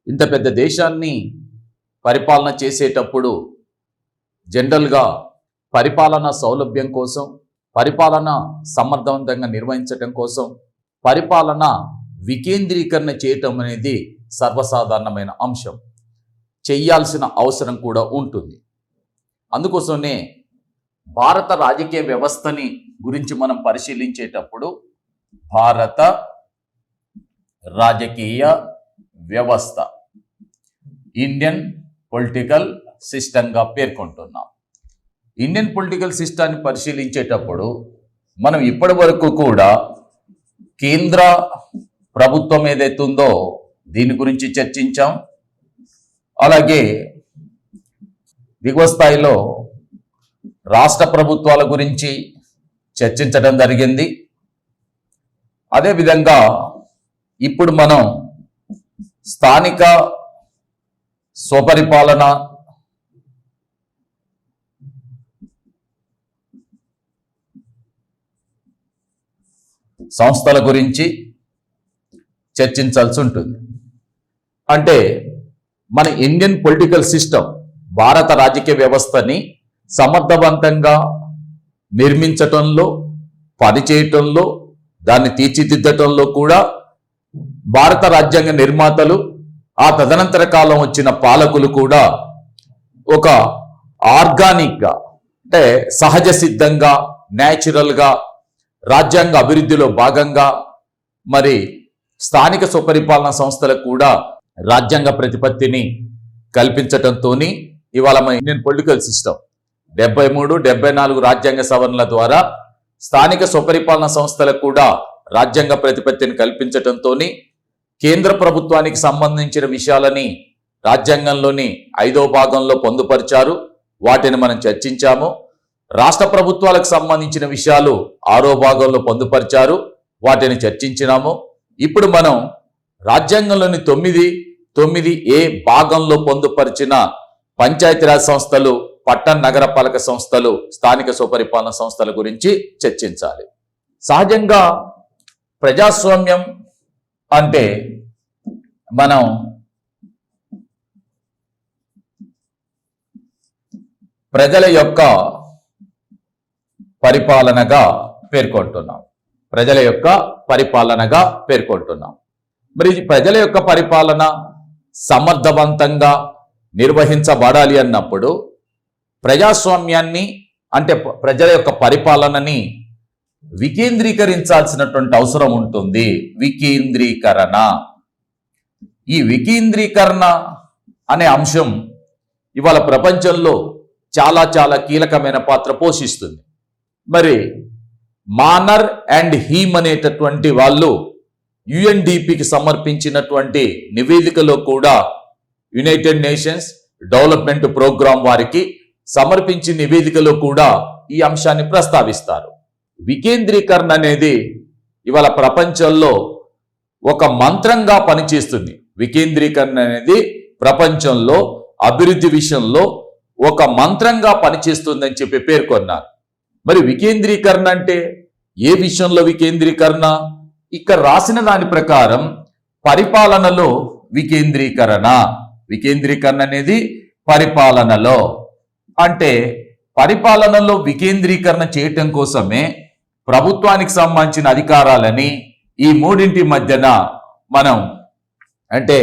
ఇంత పెద్ద దేశాన్ని పరిపాలన చేసేటప్పుడు జనరల్గా పరిపాలన సౌలభ్యం కోసం, పరిపాలన సమర్థవంతంగా నిర్వహించడం కోసం పరిపాలన వికేంద్రీకరణ చేయటం అనేది సర్వసాధారణమైన అంశం. చేయాల్సిన అవసరం కూడా ఉంటుంది. అందుకోసమే భారత రాజకీయ వ్యవస్థని గురించి మనం పరిశీలించేటప్పుడు భారత రాజకీయ వ్యవస్థ ఇండియన్ పొలిటికల్ సిస్టంగా పేర్కొంటున్నాం. ఇండియన్ పొలిటికల్ సిస్టాన్ని పరిశీలించేటప్పుడు మనం ఇప్పటి వరకు కూడా కేంద్ర ప్రభుత్వం ఏదైతే ఉందో దీని గురించి చర్చించాం. అలాగే దిగువ స్థాయిలో రాష్ట్ర ప్రభుత్వాల గురించి చర్చించడం జరిగింది. అదేవిధంగా ఇప్పుడు మనం స్థానిక స్వపరిపాలన, సంస్థల గురించి చర్చించాల్సి ఉంటుంది. అంటే మన ఇండియన్ పొలిటికల్ సిస్టమ్, భారత రాజకీయ వ్యవస్థని సమర్థవంతంగా నిర్మించటంలో, పనిచేయటంలో, దాన్ని తీర్చిదిద్దటంలో కూడా భారత రాజ్యాంగ నిర్మాతలు, ఆ తదనంతర కాలం వచ్చిన పాలకులు కూడా ఒక ఆర్గానిక్గా, అంటే సహజ సిద్ధంగా, న్యాచురల్గా రాజ్యాంగ అభివృద్ధిలో భాగంగా మరి స్థానిక స్వపరిపాలన సంస్థలకు కూడా రాజ్యాంగ ప్రతిపత్తిని కల్పించటంతో ఇవాళ మన ఇండియన్ పొలిటికల్ సిస్టమ్ 73, 74 రాజ్యాంగ సవరణల ద్వారా స్థానిక స్వపరిపాలన సంస్థలకు కూడా రాజ్యాంగ ప్రతిపత్తిని కల్పించటంతో కేంద్ర ప్రభుత్వానికి సంబంధించిన విషయాలని రాజ్యాంగంలోని 5వ భాగంలో పొందుపరిచారు. వాటిని మనం చర్చించాము. రాష్ట్ర ప్రభుత్వాలకు సంబంధించిన విషయాలు 6వ భాగంలో పొందుపరిచారు. వాటిని చర్చించినాము. ఇప్పుడు మనం రాజ్యాంగంలోని 9(9)(a) భాగంలో పొందుపరిచిన పంచాయతీరాజ్ సంస్థలు, పట్టణ నగర పాలక సంస్థలు, స్థానిక స్వపరిపాలన సంస్థల గురించి చర్చించాలి. సహజంగా ప్రజాస్వామ్యం అంటే మనం ప్రజల యొక్క పరిపాలనగా పేర్కొంటున్నాం. మరి ప్రజల యొక్క పరిపాలన సమర్థవంతంగా నిర్వహించబడాలి అన్నప్పుడు ప్రజాస్వామ్యాన్ని, అంటే ప్రజల యొక్క పరిపాలనని వికేంద్రీకరించాల్సినటువంటి అవసరం ఉంటుంది. వికేంద్రీకరణ, ఈ వికేంద్రీకరణ అనే అంశం ఇవాళ ప్రపంచంలో చాలా చాలా కీలకమైన పాత్ర పోషిస్తుంది. మరి మానర్ అండ్ హీమ్ అనేటటువంటి వాళ్ళు యుఎన్డిపికి సమర్పించినటువంటి నివేదికలో కూడా, యునైటెడ్ నేషన్స్ డెవలప్మెంట్ ప్రోగ్రాం వారికి సమర్పించిన నివేదికలో కూడా ఈ అంశాన్ని ప్రస్తావిస్తారు. వికేంద్రీకరణ అనేది ఇవాళ ప్రపంచంలో ఒక మంత్రంగా పనిచేస్తుంది. వికేంద్రీకరణ అనేది ప్రపంచంలో అభివృద్ధి విషయంలో ఒక మంత్రంగా పనిచేస్తుందని చెప్పి పేర్కొన్నారు. మరి వికేంద్రీకరణ అంటే ఏ విషయంలో వికేంద్రీకరణ? ఇక్కడ రాసిన దాని ప్రకారం పరిపాలనలో వికేంద్రీకరణ అనేది పరిపాలనలో, అంటే పరిపాలనలో వికేంద్రీకరణ చేయటం కోసమే ప్రభుత్వానికి సంబంధించిన అధికారాలని ఈ మూడింటి మధ్యన మనం అంటే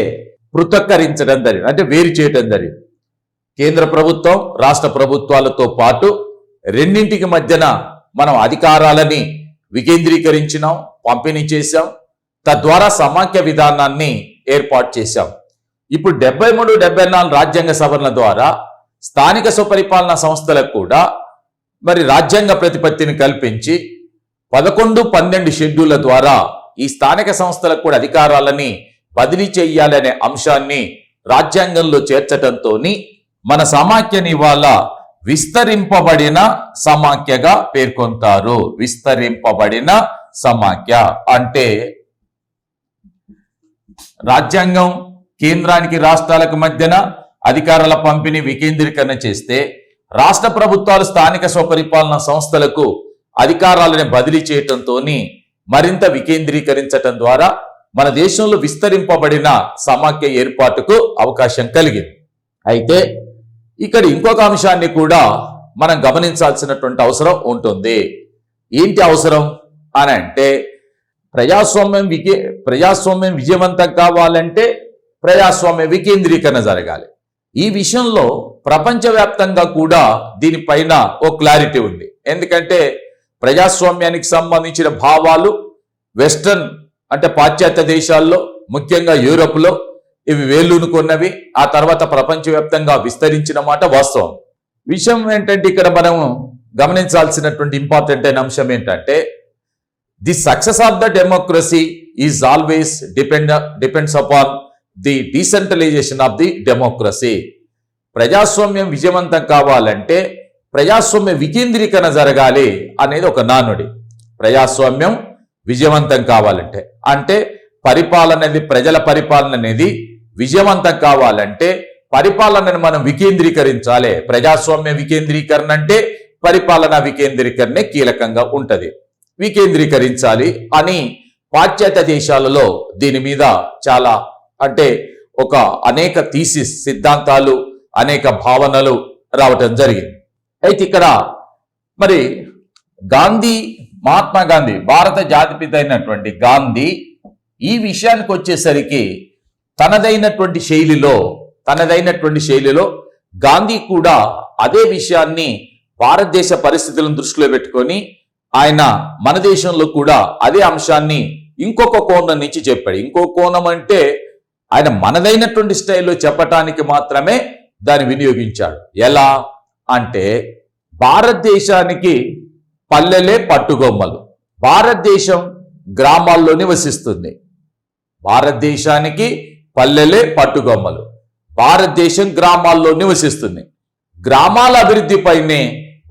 పృథక్కరించడం జరిగింది, అంటే వేరు చేయటం జరిగింది. కేంద్ర ప్రభుత్వం, రాష్ట్ర ప్రభుత్వాలతో పాటు రెండింటికి మధ్యన మనం అధికారాలని వికేంద్రీకరించినాం, పంపిణీ చేశాం. తద్వారా సమాఖ్య విధానాన్ని ఏర్పాటు చేశాం. ఇప్పుడు 73, 74 రాజ్యాంగ సవరణ ద్వారా స్థానిక స్వపరిపాలన సంస్థలకు కూడా మరి రాజ్యాంగ ప్రతిపత్తిని కల్పించి 11, 12 షెడ్యూళ్ల ద్వారా ఈ స్థానిక సంస్థలకు కూడా అధికారాలని బదిలీ చేయాలనే అంశాన్ని రాజ్యాంగంలో చేర్చడంతో మన సమాఖ్యని ఇవాళ విస్తరింపబడిన సమాఖ్యగా పేర్కొంటారు. విస్తరింపబడిన సమాఖ్య అంటే రాజ్యాంగం కేంద్రానికి రాష్ట్రాలకు మధ్యన అధికారాల పంపిణీ వికేంద్రీకరణ చేస్తే, రాష్ట్ర ప్రభుత్వాలు స్థానిక స్వపరిపాలన సంస్థలకు అధికారాలను బదిలీ చేయటంతో మరింత వికేంద్రీకరించటం ద్వారా మన దేశంలో విస్తరింపబడిన సమాఖ్య ఏర్పాటుకు అవకాశం కలిగింది. అయితే ఇక్కడ ఇంకొక అంశాన్ని కూడా మనం గమనించాల్సినటువంటి అవసరం ఉంటుంది. ఏంటి అవసరం అని అంటే, ప్రజాస్వామ్యం విజయవంతం కావాలంటే ప్రజాస్వామ్య వికేంద్రీకరణ జరగాలి. ఈ విషయంలో ప్రపంచవ్యాప్తంగా కూడా దీనిపైన ఓ క్లారిటీ ఉంది. ఎందుకంటే ప్రజాస్వామ్యానికి సంబంధించిన భావాలు వెస్టర్న్ అంటే పాశ్చాత్య దేశాల్లో, ముఖ్యంగా యూరోప్లో ఇవి వేళ్ళూనుకున్నవి. ఆ తర్వాత ప్రపంచవ్యాప్తంగా విస్తరించిన మాట వాస్తవం. విషయం ఏంటంటే, ఇక్కడ మనం గమనించాల్సినటువంటి ఇంపార్టెంట్ అయిన అంశం ఏంటంటే, the success of the democracy is always depends upon the decentralisation of the democracy. ప్రజాస్వామ్యం విజయవంతం కావాలంటే ప్రజాస్వామ్య వికేంద్రీకరణ జరగాలి అనేది ఒక నానుడి. ప్రజాస్వామ్యం విజయవంతం కావాలంటే, అంటే ప్రజల పరిపాలన అనేది విజయవంతం కావాలంటే పరిపాలనను మనం వికేంద్రీకరించాలి. ప్రజాస్వామ్య వికేంద్రీకరణ అంటే పరిపాలనా వికేంద్రీకరణే కీలకంగా ఉంటది. వికేంద్రీకరించాలి అని పాశ్చాత్య దేశాలలో దీని మీద చాలా అంటే అనేక థీసిస్ సిద్ధాంతాలు, అనేక భావనలు రావటం జరిగింది. అయితే ఇక్కడ మరి మహాత్మా గాంధీ, భారత జాతిపిత అయినటువంటి గాంధీ ఈ విషయానికి వచ్చేసరికి తనదైనటువంటి శైలిలో గాంధీ కూడా అదే విషయాన్ని భారతదేశ పరిస్థితులను దృష్టిలో పెట్టుకొని ఆయన మన దేశంలో కూడా అదే అంశాన్ని ఇంకొక కోణం నుంచి చెప్పాడు. ఇంకో కోణం అంటే ఆయన మనదైనటువంటి స్టైల్లో చెప్పటానికి మాత్రమే దాన్ని వినియోగించాడు. ఎలా అంటే, భారతదేశానికి పల్లెలే పట్టుగొమ్మలు. భారతదేశం గ్రామాల్లో నివసిస్తుంది. భారతదేశానికి పల్లెలే పట్టుగొమ్మలు. భారతదేశం గ్రామాల్లో నివసిస్తుంది. గ్రామాల అభివృద్ధిపైనే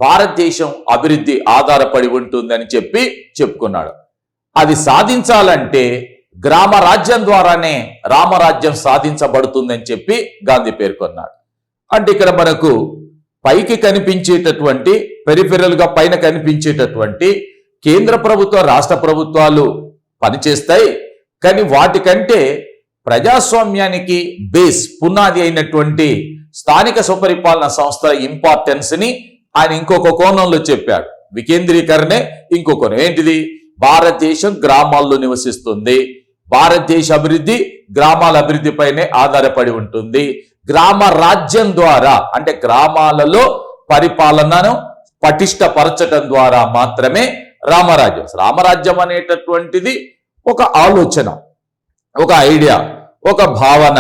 భారతదేశం అభివృద్ధి ఆధారపడి ఉంటుందని చెప్పుకున్నాడు. అది సాధించాలంటే గ్రామ రాజ్యం ద్వారానే రామరాజ్యం సాధించబడుతుందని చెప్పి గాంధీ పేర్కొన్నాడు. అంటే ఇక్కడ మనకు పైకి కనిపించేటటువంటి పెరిఫెరల్ గా పైన కనిపించేటటువంటి కేంద్ర ప్రభుత్వ రాష్ట్ర ప్రభుత్వాలు పనిచేస్తాయి. కానీ వాటికంటే ప్రజాస్వామ్యానికి పునాది అయినటువంటి స్థానిక స్వపరిపాలన సంస్థల ఇంపార్టెన్స్ ని ఆయన ఇంకొక కోణంలో చెప్పాడు. వికేంద్రీకరణే ఇంకో కోణం. ఏంటిది? భారతదేశం గ్రామాల్లో నివసిస్తుంది. భారతదేశ అభివృద్ధి గ్రామాల అభివృద్ధిపైనే ఆధారపడి ఉంటుంది. గ్రామ రాజ్యం ద్వారా అంటే గ్రామాలలో పరిపాలనను పటిష్టపరచడం ద్వారా మాత్రమే రామరాజ్యం అనేటటువంటిది ఒక ఆలోచన, ఒక ఐడియా, ఒక భావన,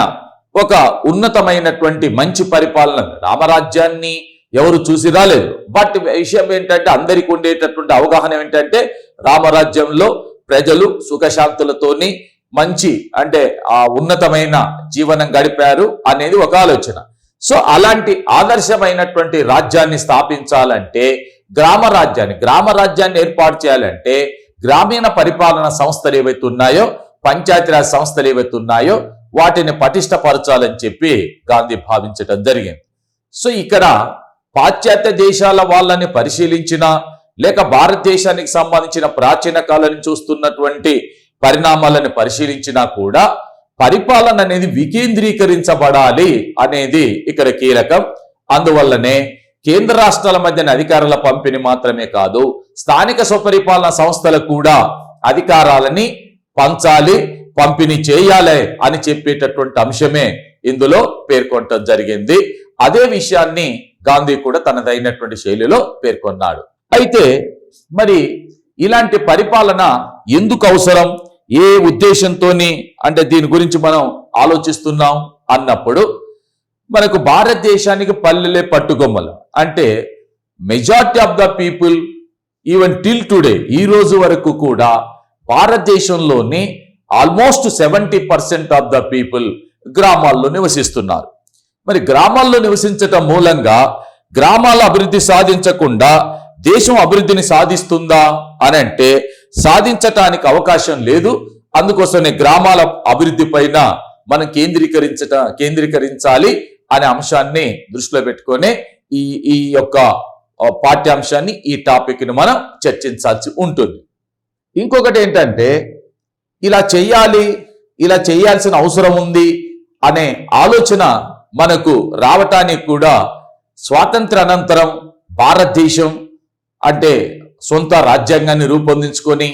ఒక ఉన్నతమైనటువంటి మంచి పరిపాలన. రామరాజ్యాన్ని ఎవరు చూసి రాలేదు. బట్ విషయం ఏంటంటే, అందరికి ఉండేటటువంటి అవగాహన ఏంటంటే, రామరాజ్యంలో ప్రజలు సుఖశాంతులతోని మంచి అంటే ఆ ఉన్నతమైన జీవనం గడిపారు అనేది ఒక ఆలోచన. సో అలాంటి ఆదర్శమైనటువంటి రాజ్యాన్ని స్థాపించాలంటే గ్రామ రాజ్యాన్ని ఏర్పాటు చేయాలంటే గ్రామీణ పరిపాలన సంస్థలు ఏవైతే ఉన్నాయో, పంచాయతీరాజ్ సంస్థలు ఏవైతే ఉన్నాయో వాటిని పటిష్టపరచాలని చెప్పి గాంధీ భావించడం జరిగింది. సో ఇక్కడ పాశ్చాత్య దేశాల వాళ్ళని పరిశీలించినా, లేక భారతదేశానికి సంబంధించిన ప్రాచీన కాలాన్ని చూస్తున్నటువంటి పరిణామాలను పరిశీలించినా కూడా పరిపాలన అనేది వికేంద్రీకరించబడాలి అనేది ఇక్కడ కీలకం. అందువల్లనే కేంద్ర రాష్ట్రాల మధ్యన అధికారాల పంపిణీ మాత్రమే కాదు, స్థానిక స్వపరిపాలన సంస్థలకు కూడా అధికారాలని పంచాలి, పంపిణీ చేయాలి అని చెప్పేటటువంటి అంశమే ఇందులో పేర్కొనటం జరిగింది. అదే విషయాన్ని గాంధీ కూడా తనదైనటువంటి శైలిలో పేర్కొన్నాడు. అయితే మరి ఇలాంటి పరిపాలన ఎందుకు అవసరం, ఏ ఉద్దేశంతోని అంటే దీని గురించి మనం ఆలోచిస్తున్నాం అన్నప్పుడు, మనకు భారతదేశానికి పల్లెలే పట్టుగొమ్మలు. అంటే majority of the people even till today, ఈ రోజు వరకు కూడా భారతదేశంలోని ఆల్మోస్ట్ 70% ఆఫ్ ద పీపుల్ గ్రామాల్లో నివసిస్తున్నారు. మరి గ్రామాల్లో నివసించటం మూలంగా గ్రామాల అభివృద్ధి సాధించకుండా దేశం అభివృద్ధిని సాధిస్తుందా అని అంటే సాధించటానికి అవకాశం లేదు. అందుకోసమే గ్రామాల అభివృద్ధి పైన మనం కేంద్రీకరించాలి అనే అంశాన్ని దృష్టిలో పెట్టుకొని ఈ యొక్క పాఠ్యాంశాన్ని, ఈ టాపిక్ ని మనం చర్చించాల్సి ఉంటుంది. ఇంకొకటి ఏంటంటే, ఇలా చెయ్యాలి ఇలా చేయాల్సిన అవసరం ఉంది అనే ఆలోచన మనకు రావటానికి కూడా స్వాతంత్ర అనంతరం భారతదేశం అంటే సొంత రాజ్యాంగాన్ని రూపొందించుకొని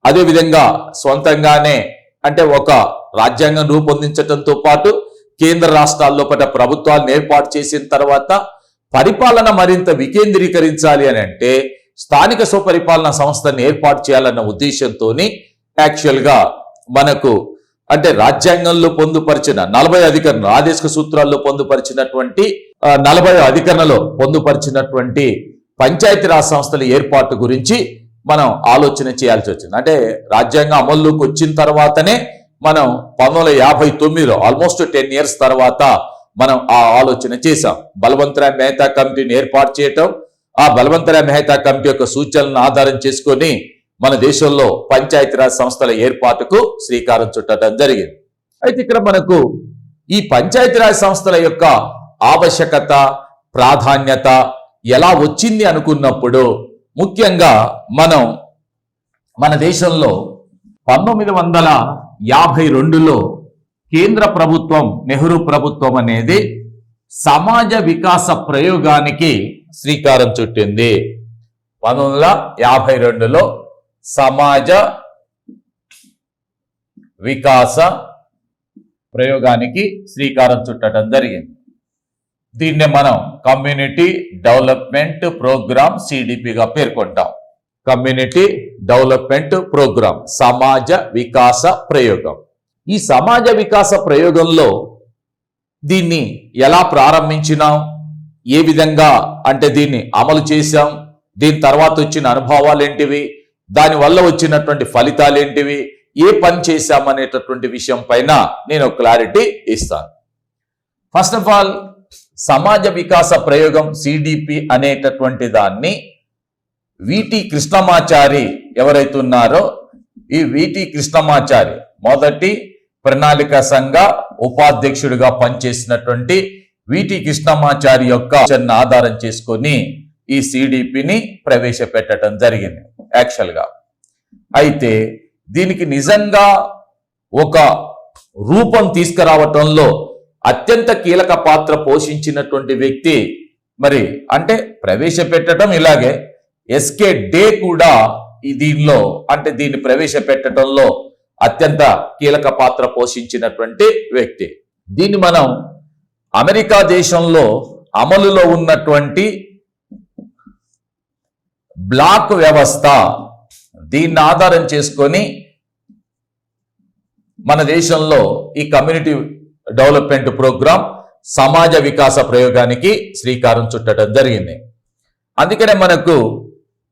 అదేవిధంగా సొంతంగానే అంటే ఒక రాజ్యాంగం రూపొందించడంతో పాటు కేంద్ర రాష్ట్రాల్లో ప్రభుత్వాలను ఏర్పాటు చేసిన తర్వాత పరిపాలన మరింత వికేంద్రీకరించాలి అని అంటే స్థానిక స్వపరిపాలన సంస్థను ఏర్పాటు చేయాలన్న ఉద్దేశంతో యాక్చువల్గా మనకు అంటే రాజ్యాంగంలో పొందుపరిచిన 40 అధికరణ ఆదేశిక సూత్రాల్లో పొందుపరిచినటువంటి 40 అధికరణలో పొందుపరిచినటువంటి పంచాయతీరాజ్ సంస్థల ఏర్పాటు గురించి మనం ఆలోచన చేయాల్సి వచ్చింది. అంటే రాజ్యాంగం అమల్లోకి వచ్చిన తర్వాతనే మనం 1959లో ఆల్మోస్ట్ 10 ఇయర్స్ తర్వాత మనం ఆ ఆలోచన చేశాం. బలవంతరాయ్ మెహతా కమిటీని ఏర్పాటు చేయటం, ఆ బలవంతరాయ్ మెహతా కమిటీ యొక్క సూచనలను ఆధారం చేసుకొని మన దేశంలో పంచాయతీరాజ్ సంస్థల ఏర్పాటుకు శ్రీకారం చుట్టడం జరిగింది. అయితే ఇక్కడ మనకు ఈ పంచాయతీరాజ్ సంస్థల యొక్క ఆవశ్యకత, ప్రాధాన్యత ఎలా వచ్చింది అనుకున్నప్పుడు ముఖ్యంగా మనం మన దేశంలో 1952లో కేంద్ర ప్రభుత్వం నెహ్రూ ప్రభుత్వం అనేది సమాజ వికాస ప్రయోగానికి శ్రీకారం చుట్టింది. 1952లో సమాజ వికాస ప్రయోగానికి శ్రీకారం చుట్టడం జరిగింది. దీన్నే మనం కమ్యూనిటీ డెవలప్మెంట్ ప్రోగ్రామ్ సిడిపిగా పేర్కొంటాం. కమ్యూనిటీ డెవలప్మెంట్ ప్రోగ్రామ్ సమాజ వికాస ప్రయోగం. ఈ సమాజ వికాస ప్రయోగంలో దీన్ని ఎలా ప్రారంభించినాం, ఏ విధంగా అంటే దీన్ని అమలు చేశాం, దీని తర్వాత వచ్చిన అనుభవాలు ఏంటివి, దానివల్ల వచ్చినటువంటి ఫలితాలు ఏంటివి, ఏ పని చేశామనేటటువంటి విషయం పైన నేను క్లారిటీ ఇస్తాను. ఫస్ట్ ఆఫ్ ఆల్ సమాజ వికాస ప్రయోగం సిడిపి అనేటటువంటి దాన్ని విటి కృష్ణమాచారి ఎవరైతే ఉన్నారో ఈ విటి కృష్ణమాచారి మొదటి ప్రణాళిక సంఘ ఉపాధ్యక్షుడిగా పనిచేసినటువంటి విటి కృష్ణమాచారి యొక్క ఆధారం చేసుకొని ఈ సిడిపిని ప్రవేశపెట్టడం జరిగింది యాక్చువల్గా. అయితే దీనికి నిజంగా ఒక రూపం తీసుకురావటంలో అత్యంత కీలక పాత్ర పోషించినటువంటి వ్యక్తి మరి అంటే ప్రవేశపెట్టడం ఇలాగే ఎస్కే డే కూడా దీనిలో అంటే దీన్ని ప్రవేశపెట్టడంలో అత్యంత కీలక పాత్ర పోషించినటువంటి వ్యక్తి. దీన్ని మనం అమెరికా దేశంలో అమలులో ఉన్నటువంటి బ్లాక్ వ్యవస్థ దీన్ని ఆధారం చేసుకొని మన దేశంలో ఈ కమ్యూనిటీ డెవలప్మెంట్ ప్రోగ్రామ్ సమాజ వికాస ప్రయోగానికి శ్రీకారం చుట్టడం జరిగింది. అందుకనే మనకు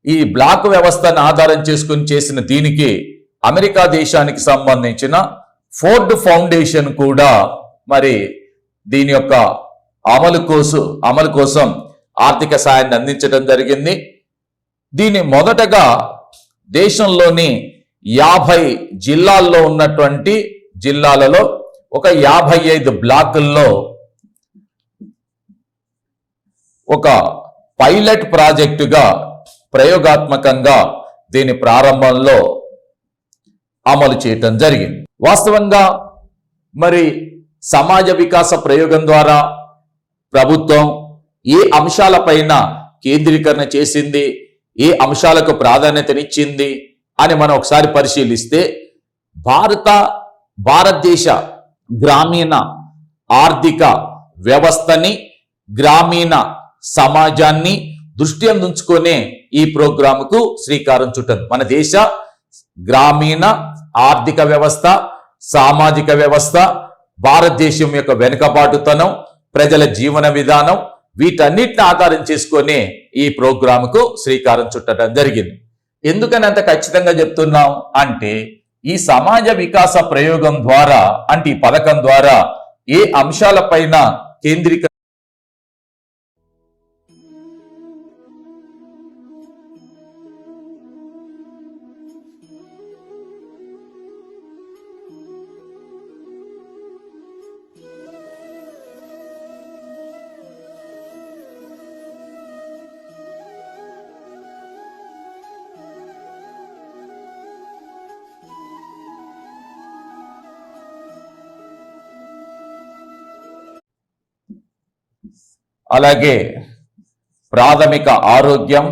ఈ బ్లాక్ వ్యవస్థను ఆధారం చేసుకుని చేసిన దీనికి అమెరికా దేశానికి సంబంధించిన ఫోర్డ్ ఫౌండేషన్ కూడా మరి దీని యొక్క అమలు కోసం ఆర్థిక సాయాన్ని అందించడం జరిగింది. దీని మొదటగా దేశంలోని 50 జిల్లాల్లో ఉన్నటువంటి జిల్లాలలో ఒక 55 బ్లాకుల్లో ఒక పైలట్ ప్రాజెక్టుగా ప్రయోగాత్మకంగా దీని ప్రారంభంలో అమలు చేయటం జరిగింది. వాస్తవంగా మరి సమాజ వికాస ప్రయోగం ద్వారా ప్రభుత్వం ఏ అంశాలపైన కేంద్రీకరణ చేసింది, ఏ అంశాలకు ప్రాధాన్యతనిచ్చింది అని మనం ఒకసారి పరిశీలిస్తే భారతదేశ గ్రామీణ ఆర్థిక వ్యవస్థని, గ్రామీణ సమాజాన్ని దృష్టి ఉంచుకొనే ఈ ప్రోగ్రాముకు శ్రీకారం చుట్టింది. మన దేశ గ్రామీణ ఆర్థిక వ్యవస్థ, సామాజిక వ్యవస్థ, భారతదేశం యొక్క వెనుకబాటుతనం, ప్రజల జీవన విధానం వీటన్నిటిని ఆధారం చేసుకొని ఈ ప్రోగ్రాముకు శ్రీకారం చుట్టడం జరిగింది. ఎందుకని అంత ఖచ్చితంగా చెప్తున్నాం అంటే ఈ సమాజ వికాస ప్రయోగం ద్వారా అంటే ఈ పథకం ద్వారా ఏ అంశాలపైన కేంద్రీకరణ అలాగే ప్రాథమిక ఆరోగ్యం,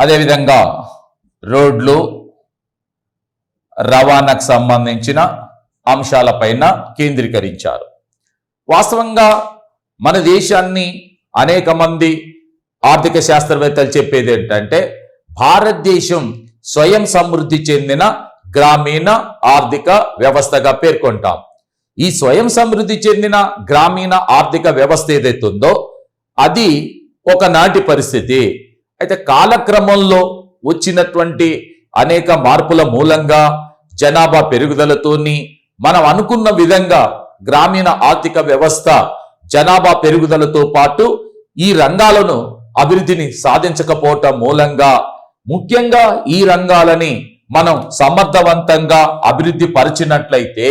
అదేవిధంగా రోడ్లు, రవాణాకు సంబంధించిన అంశాలపైన కేంద్రీకరించారు. వాస్తవంగా మన దేశాన్ని అనేక మంది ఆర్థిక శాస్త్రవేత్తలు చెప్పేది ఏంటంటే భారతదేశం స్వయం సమృద్ధి చెందిన గ్రామీణ ఆర్థిక వ్యవస్థగా పేర్కొంటాం. ఈ స్వయం సమృద్ధి చెందిన గ్రామీణ ఆర్థిక వ్యవస్థ ఏదైతుందో అది ఒకనాటి పరిస్థితి. అయితే కాలక్రమంలో వచ్చినటువంటి అనేక మార్పుల మూలంగా జనాభా పెరుగుదలతోని మనం అనుకున్న విధంగా గ్రామీణ ఆర్థిక వ్యవస్థ జనాభా పెరుగుదలతో పాటు ఈ రంగాలను అభివృద్ధిని సాధించకపోవటం మూలంగా, ముఖ్యంగా ఈ రంగాలని మనం సమర్థవంతంగా అభివృద్ధి పరిచినట్లయితే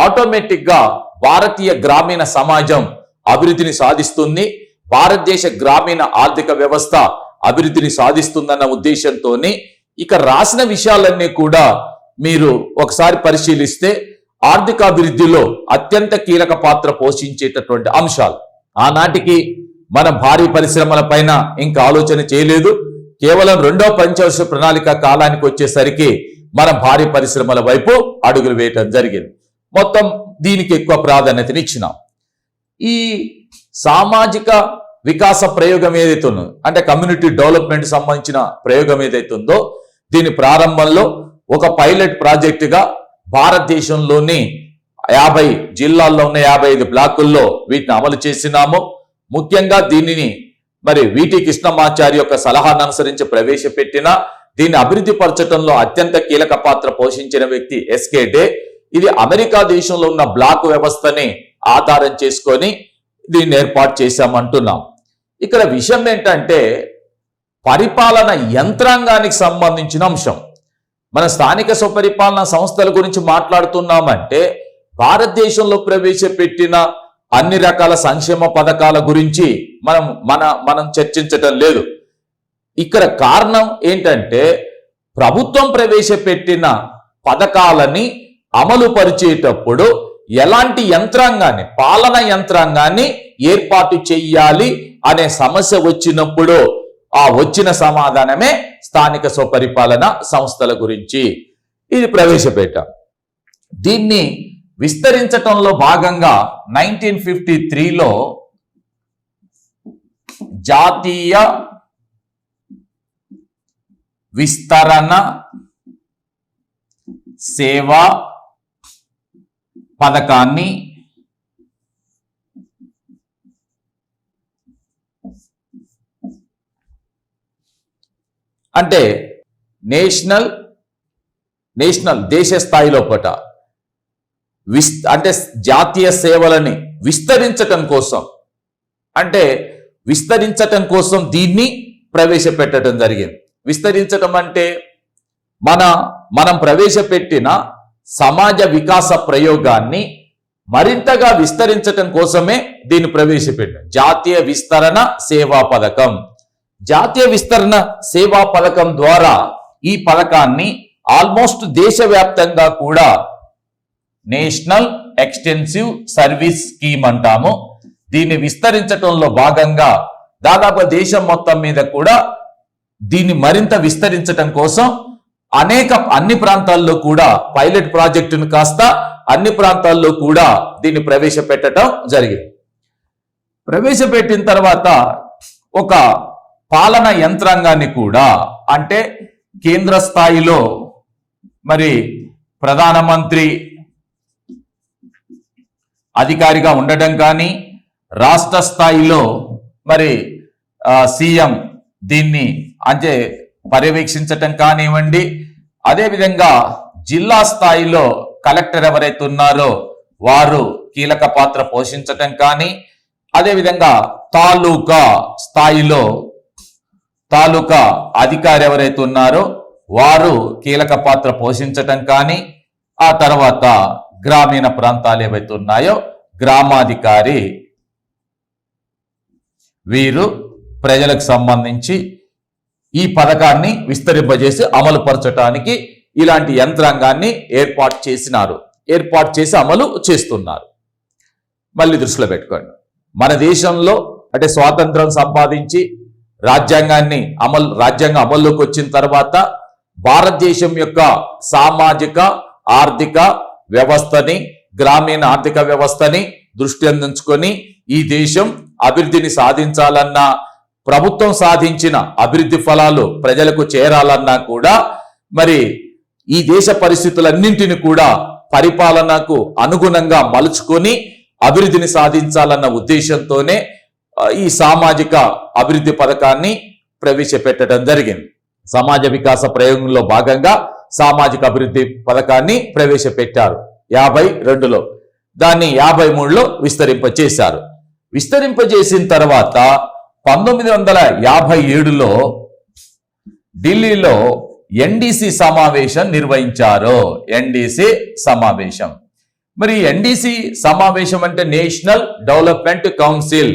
ఆటోమేటిక్ గా భారతీయ గ్రామీణ సమాజం అభివృద్ధిని సాధిస్తుంది, భారతదేశ గ్రామీణ ఆర్థిక వ్యవస్థ అభివృద్ధిని సాధిస్తుందన్న ఉద్దేశంతోనే ఇక రాసిన విషయాలన్నీ కూడా మీరు ఒకసారి పరిశీలిస్తే ఆర్థిక అభివృద్ధిలో అత్యంత కీలక పాత్ర పోషించేటటువంటి అంశాలు. ఆనాటికి మనం భారీ పరిశ్రమల పైన ఇంకా ఆలోచన చేయలేదు. కేవలం రెండో పంచవర్ష ప్రణాళిక కాలానికి వచ్చేసరికి మనం భారీ పరిశ్రమల వైపు అడుగులు వేయటం జరిగింది. మొత్తం దీనికి ఎక్కువ ప్రాధాన్యతనిచ్చినాం. ఈ సామాజిక వికాస ప్రయోగం ఏదైతుందో అంటే కమ్యూనిటీ డెవలప్మెంట్ సంబంధించిన ప్రయోగం ఏదైతుందో దీని ప్రారంభంలో ఒక పైలట్ ప్రాజెక్టుగా భారతదేశంలోని 50 జిల్లాల్లో ఉన్న 55 బ్లాకుల్లో వీటిని అమలు చేసినాము. ముఖ్యంగా దీనిని మరి విటి కృష్ణమాచారి యొక్క సలహాను అనుసరించి ప్రవేశపెట్టిన దీన్ని అభివృద్ధి పరచడంలో అత్యంత కీలక పాత్ర పోషించిన వ్యక్తి ఎస్కే డే. ఇది అమెరికా దేశంలో ఉన్న బ్లాక్ వ్యవస్థని ఆధారం చేసుకొని దీన్ని ఏర్పాటు చేశామంటున్నాం. ఇక్కడ విషయం ఏంటంటే పరిపాలన యంత్రాంగానికి సంబంధించిన అంశం. మన స్థానిక స్వపరిపాలన సంస్థల గురించి మాట్లాడుతున్నామంటే భారతదేశంలో ప్రవేశపెట్టిన అన్ని రకాల సంక్షేమ పథకాల గురించి మనం చర్చించటం లేదు. ఇక్కడ కారణం ఏంటంటే ప్రభుత్వం ప్రవేశపెట్టిన పథకాలని అమలు పరిచేటప్పుడు ఎలాంటి యంత్రాంగాన్ని, పాలన యంత్రాంగాన్ని ఏర్పాటు చెయ్యాలి అనే సమస్య వచ్చినప్పుడు ఆ వచ్చిన సమాధానమే స్థానిక స్వపరిపాలన సంస్థల గురించి ఇది ప్రవేశపెట్టాం. దీన్ని విస్తరించటంలో భాగంగా 1953లో జాతీయ విస్తరణ సేవా పథకాన్ని అంటే నేషనల్ దేశ స్థాయిలో పట అంటే జాతీయ సేవలని విస్తరించటం కోసం దీన్ని ప్రవేశపెట్టడం జరిగింది. విస్తరించటం అంటే మనం ప్రవేశపెట్టిన సమాజ వికాస ప్రయోగాన్ని మరింతగా విస్తరించటం కోసమే దీన్ని ప్రవేశపెట్టాం. జాతీయ విస్తరణ సేవా పథకం. జాతీయ విస్తరణ సేవా పథకం ద్వారా ఈ పథకాన్ని ఆల్మోస్ట్ దేశవ్యాప్తంగా కూడా నేషనల్ ఎక్స్టెన్సివ్ సర్వీస్ స్కీమ్ అంటాము. దీన్ని విస్తరించటంలో భాగంగా దాదాపు దేశం మొత్తం మీద కూడా దీన్ని మరింత విస్తరించటం కోసం అన్ని ప్రాంతాల్లో కూడా పైలట్ ప్రాజెక్టును కాస్త అన్ని ప్రాంతాల్లో కూడా దీన్ని ప్రవేశపెట్టడం జరిగింది. ప్రవేశపెట్టిన తర్వాత ఒక పాలన యంత్రాంగాన్ని కూడా అంటే కేంద్ర స్థాయిలో మరి ప్రధానమంత్రి అధికారిగా ఉండటం కానీ, రాష్ట్ర స్థాయిలో మరి సీఎం దీన్ని అంటే పర్యవేక్షించటం కానివ్వండి, అదేవిధంగా జిల్లా స్థాయిలో కలెక్టర్ ఎవరైతే ఉన్నారో వారు కీలక పాత్ర పోషించటం కానీ, అదేవిధంగా తాలూకా స్థాయిలో తాలూకా అధికారి ఎవరైతే ఉన్నారో వారు కీలక పాత్ర పోషించటం కానీ, ఆ తర్వాత గ్రామీణ ప్రాంతాలు ఏవైతే ఉన్నాయో గ్రామాధికారి వీరు ప్రజలకు సంబంధించి ఈ పథకాన్ని విస్తరింపజేసి అమలు పరచడానికి ఇలాంటి యంత్రాంగాన్ని ఏర్పాటు చేసినారు. ఏర్పాటు చేసి అమలు చేస్తున్నారు. మళ్ళీ దృష్టిలో పెట్టుకోండి, మన దేశంలో అంటే స్వాతంత్రం సంపాదించి రాజ్యాంగం అమల్లోకి వచ్చిన తర్వాత భారతదేశం యొక్క సామాజిక ఆర్థిక వ్యవస్థని, గ్రామీణ ఆర్థిక వ్యవస్థని దృష్టి అందించుకొని ఈ దేశం అభివృద్ధిని సాధించాలన్నా, ప్రభుత్వం సాధించిన అభివృద్ధి ఫలాలు ప్రజలకు చేరాలన్నా కూడా మరి ఈ దేశ పరిస్థితులన్నింటినీ కూడా పరిపాలనకు అనుగుణంగా మలుచుకొని అభివృద్ధిని సాధించాలన్న ఉద్దేశంతోనే ఈ సామాజిక అభివృద్ధి పథకాన్ని ప్రవేశపెట్టడం జరిగింది. సమాజ వికాస ప్రయోగంలో భాగంగా సామాజిక అభివృద్ధి పథకాన్ని ప్రవేశపెట్టారు 52లో. దాన్ని 53లో విస్తరింపచేశారు. విస్తరింపజేసిన తర్వాత 1957లో ఢిల్లీలో ఎన్డీసీ సమావేశం నిర్వహించారు. ఎన్డీసీ సమావేశం. మరి ఎన్డీసీ సమావేశం అంటే నేషనల్ డెవలప్మెంట్ కౌన్సిల్,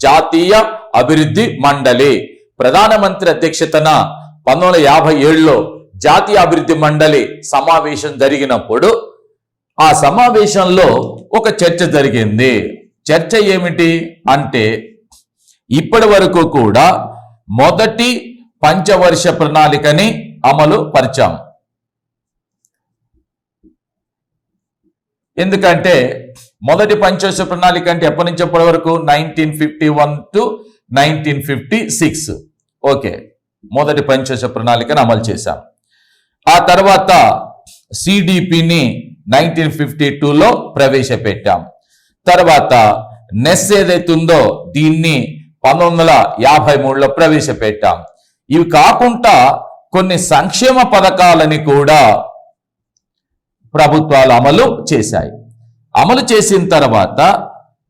జాతీయ అభివృద్ధి మండలి. ప్రధానమంత్రి అధ్యక్షతన 1957లో జాతీయ అభివృద్ధి మండలి సమావేశం జరిగినప్పుడు ఆ సమావేశంలో ఒక చర్చ జరిగింది. చర్చ ఏమిటి అంటే, ఇప్పటి వరకు కూడా మొదటి పంచవర్ష ప్రణాళికని అమలు పరిచాం. ఎందుకంటే మొదటి పంచవర్ష ప్రణాళిక అంటే ఎప్పటి నుంచి ఎప్పటి వరకు 1951 to 1956. ఓకే, మొదటి పంచవర్ష ప్రణాళికను అమలు చేశాం. ఆ తర్వాత సిడిపిని 1952లో ప్రవేశపెట్టాం. తర్వాత నెస్ ఏదైతుందో దీన్ని 1953లో ప్రవేశపెట్టాం. ఇవి కాకుండా కొన్ని సంక్షేమ పథకాలని కూడా ప్రభుత్వాలు అమలు చేశాయి. అమలు చేసిన తర్వాత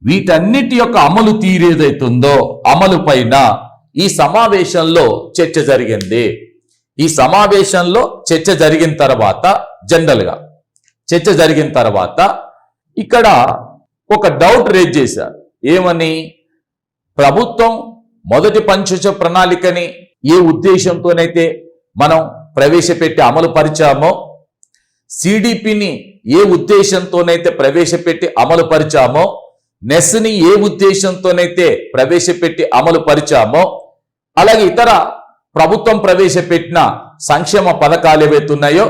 వీటన్నిటి యొక్క అమలు తీరేదైతుందో అమలు పైన ఈ సమావేశంలో చర్చ జరిగింది. ఈ సమావేశంలో చర్చ జరిగిన తర్వాత జనరల్గా చర్చ జరిగిన తర్వాత ఇక్కడ ఒక డౌట్ రేజ్ చేశారు. ఏమని? ప్రభుత్వం మొదటి పంచవర్ష ప్రణాళికని ఏ ఉద్దేశంతోనైతే మనం ప్రవేశపెట్టి అమలు పరిచామో, సిడిపిని ఏ ఉద్దేశంతోనైతే ప్రవేశపెట్టి అమలు పరిచామో, నెస్ని ఏ ఉద్దేశంతోనైతే ప్రవేశపెట్టి అమలు పరిచామో, అలాగే ఇతర ప్రభుత్వం ప్రవేశపెట్టిన సంక్షేమ పథకాలు ఏవైతున్నాయో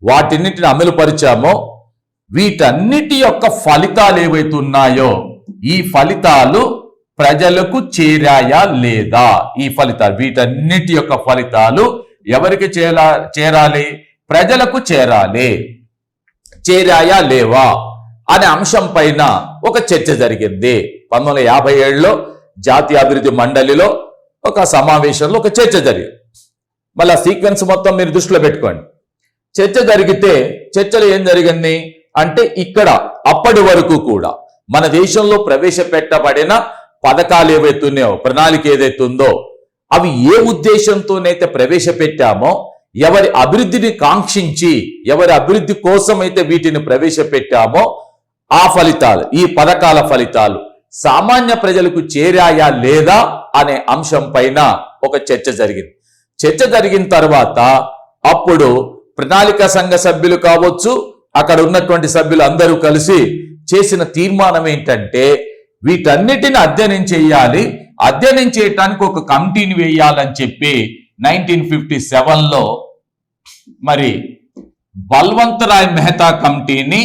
వాటిన్నిటిని అమలు పరిచామో, వీటన్నిటి యొక్క ఫలితాలు ఏవైతున్నాయో ఈ ఫలితాలు ప్రజలకు చేరాయా లేదా? ఈ ఫలితాలు, వీటన్నిటి యొక్క ఫలితాలు ఎవరికి చేరాలి? ప్రజలకు చేరాలి. చేరాయా లేవా అనే అంశం పైన ఒక చర్చ జరిగింది. 1957లో జాతీయ అభివృద్ధి మండలిలో ఒక సమావేశంలో ఒక చర్చ జరిగింది. మళ్ళీ సీక్వెన్స్ మొత్తం మీరు దృష్టిలో పెట్టుకోండి. చర్చ జరిగితే చర్చలో ఏం జరిగింది అంటే, ఇక్కడ అప్పటి వరకు కూడా మన దేశంలో ప్రవేశపెట్టబడిన పథకాలు ఏవైతున్నాయో, ప్రణాళిక ఏదైతుందో అవి ఏ ఉద్దేశంతోనైతే ప్రవేశపెట్టామో, ఎవరి అభివృద్ధిని కాంక్షించి ఎవరి అభివృద్ధి కోసం అయితే వీటిని ప్రవేశపెట్టామో ఆ ఫలితాలు, ఈ పథకాల ఫలితాలు సామాన్య ప్రజలకు చేరాయా లేదా అనే అంశం పైన ఒక చర్చ జరిగింది. చర్చ జరిగిన తర్వాత అప్పుడు ప్రణాళిక సంఘ సభ్యులు కావచ్చు, అక్కడ ఉన్నటువంటి సభ్యులు అందరూ కలిసి చేసిన తీర్మానం ఏంటంటే, వీటన్నిటిని అధ్యయనం చేయాలి, అధ్యయనం చేయటానికి ఒక కమిటీని వేయాలని చెప్పి 1957లో మరి బల్వంతరాయ్ మెహతా కమిటీని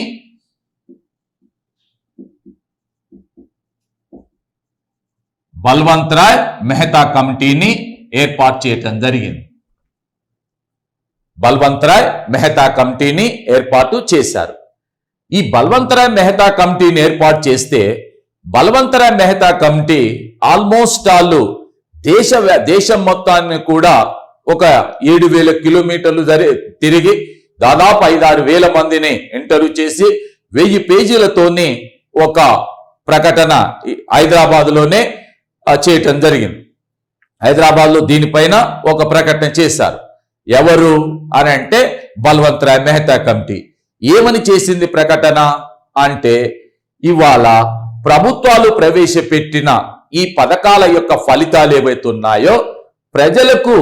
ఏర్పాటు చేయటం జరిగింది. బల్వంతరాయ్ మెహతా కమిటీని ఏర్పాటు చేశారు. ఈ బల్వంతరాయ్ మెహతా కమిటీని ఏర్పాటు చేస్తే Balwant Rai Mehta committee almost all దేశం మొత్తాన్ని కూడా ఒక 7,000 కిలోమీటర్లు తిరిగి దాదాపు 5-6 మందిని ఇంటర్వ్యూ చేసి 1000 పేజీలతోని ఒక ప్రకటన హైదరాబాద్లోనే చేయటం జరిగింది. హైదరాబాద్లో దీనిపైన ఒక ప్రకటన చేశారు. ఎవరు అని అంటే బల్వంతరాయ్ మెహతా కమిటీ. ఏమని చేసింది ప్రకటన అంటే, ఇవాళ ప్రభుత్వాలు ప్రవేశపెట్టిన ఈ పథకాల యొక్క ఫలితాలు ఏవైతున్నాయో ప్రజలకు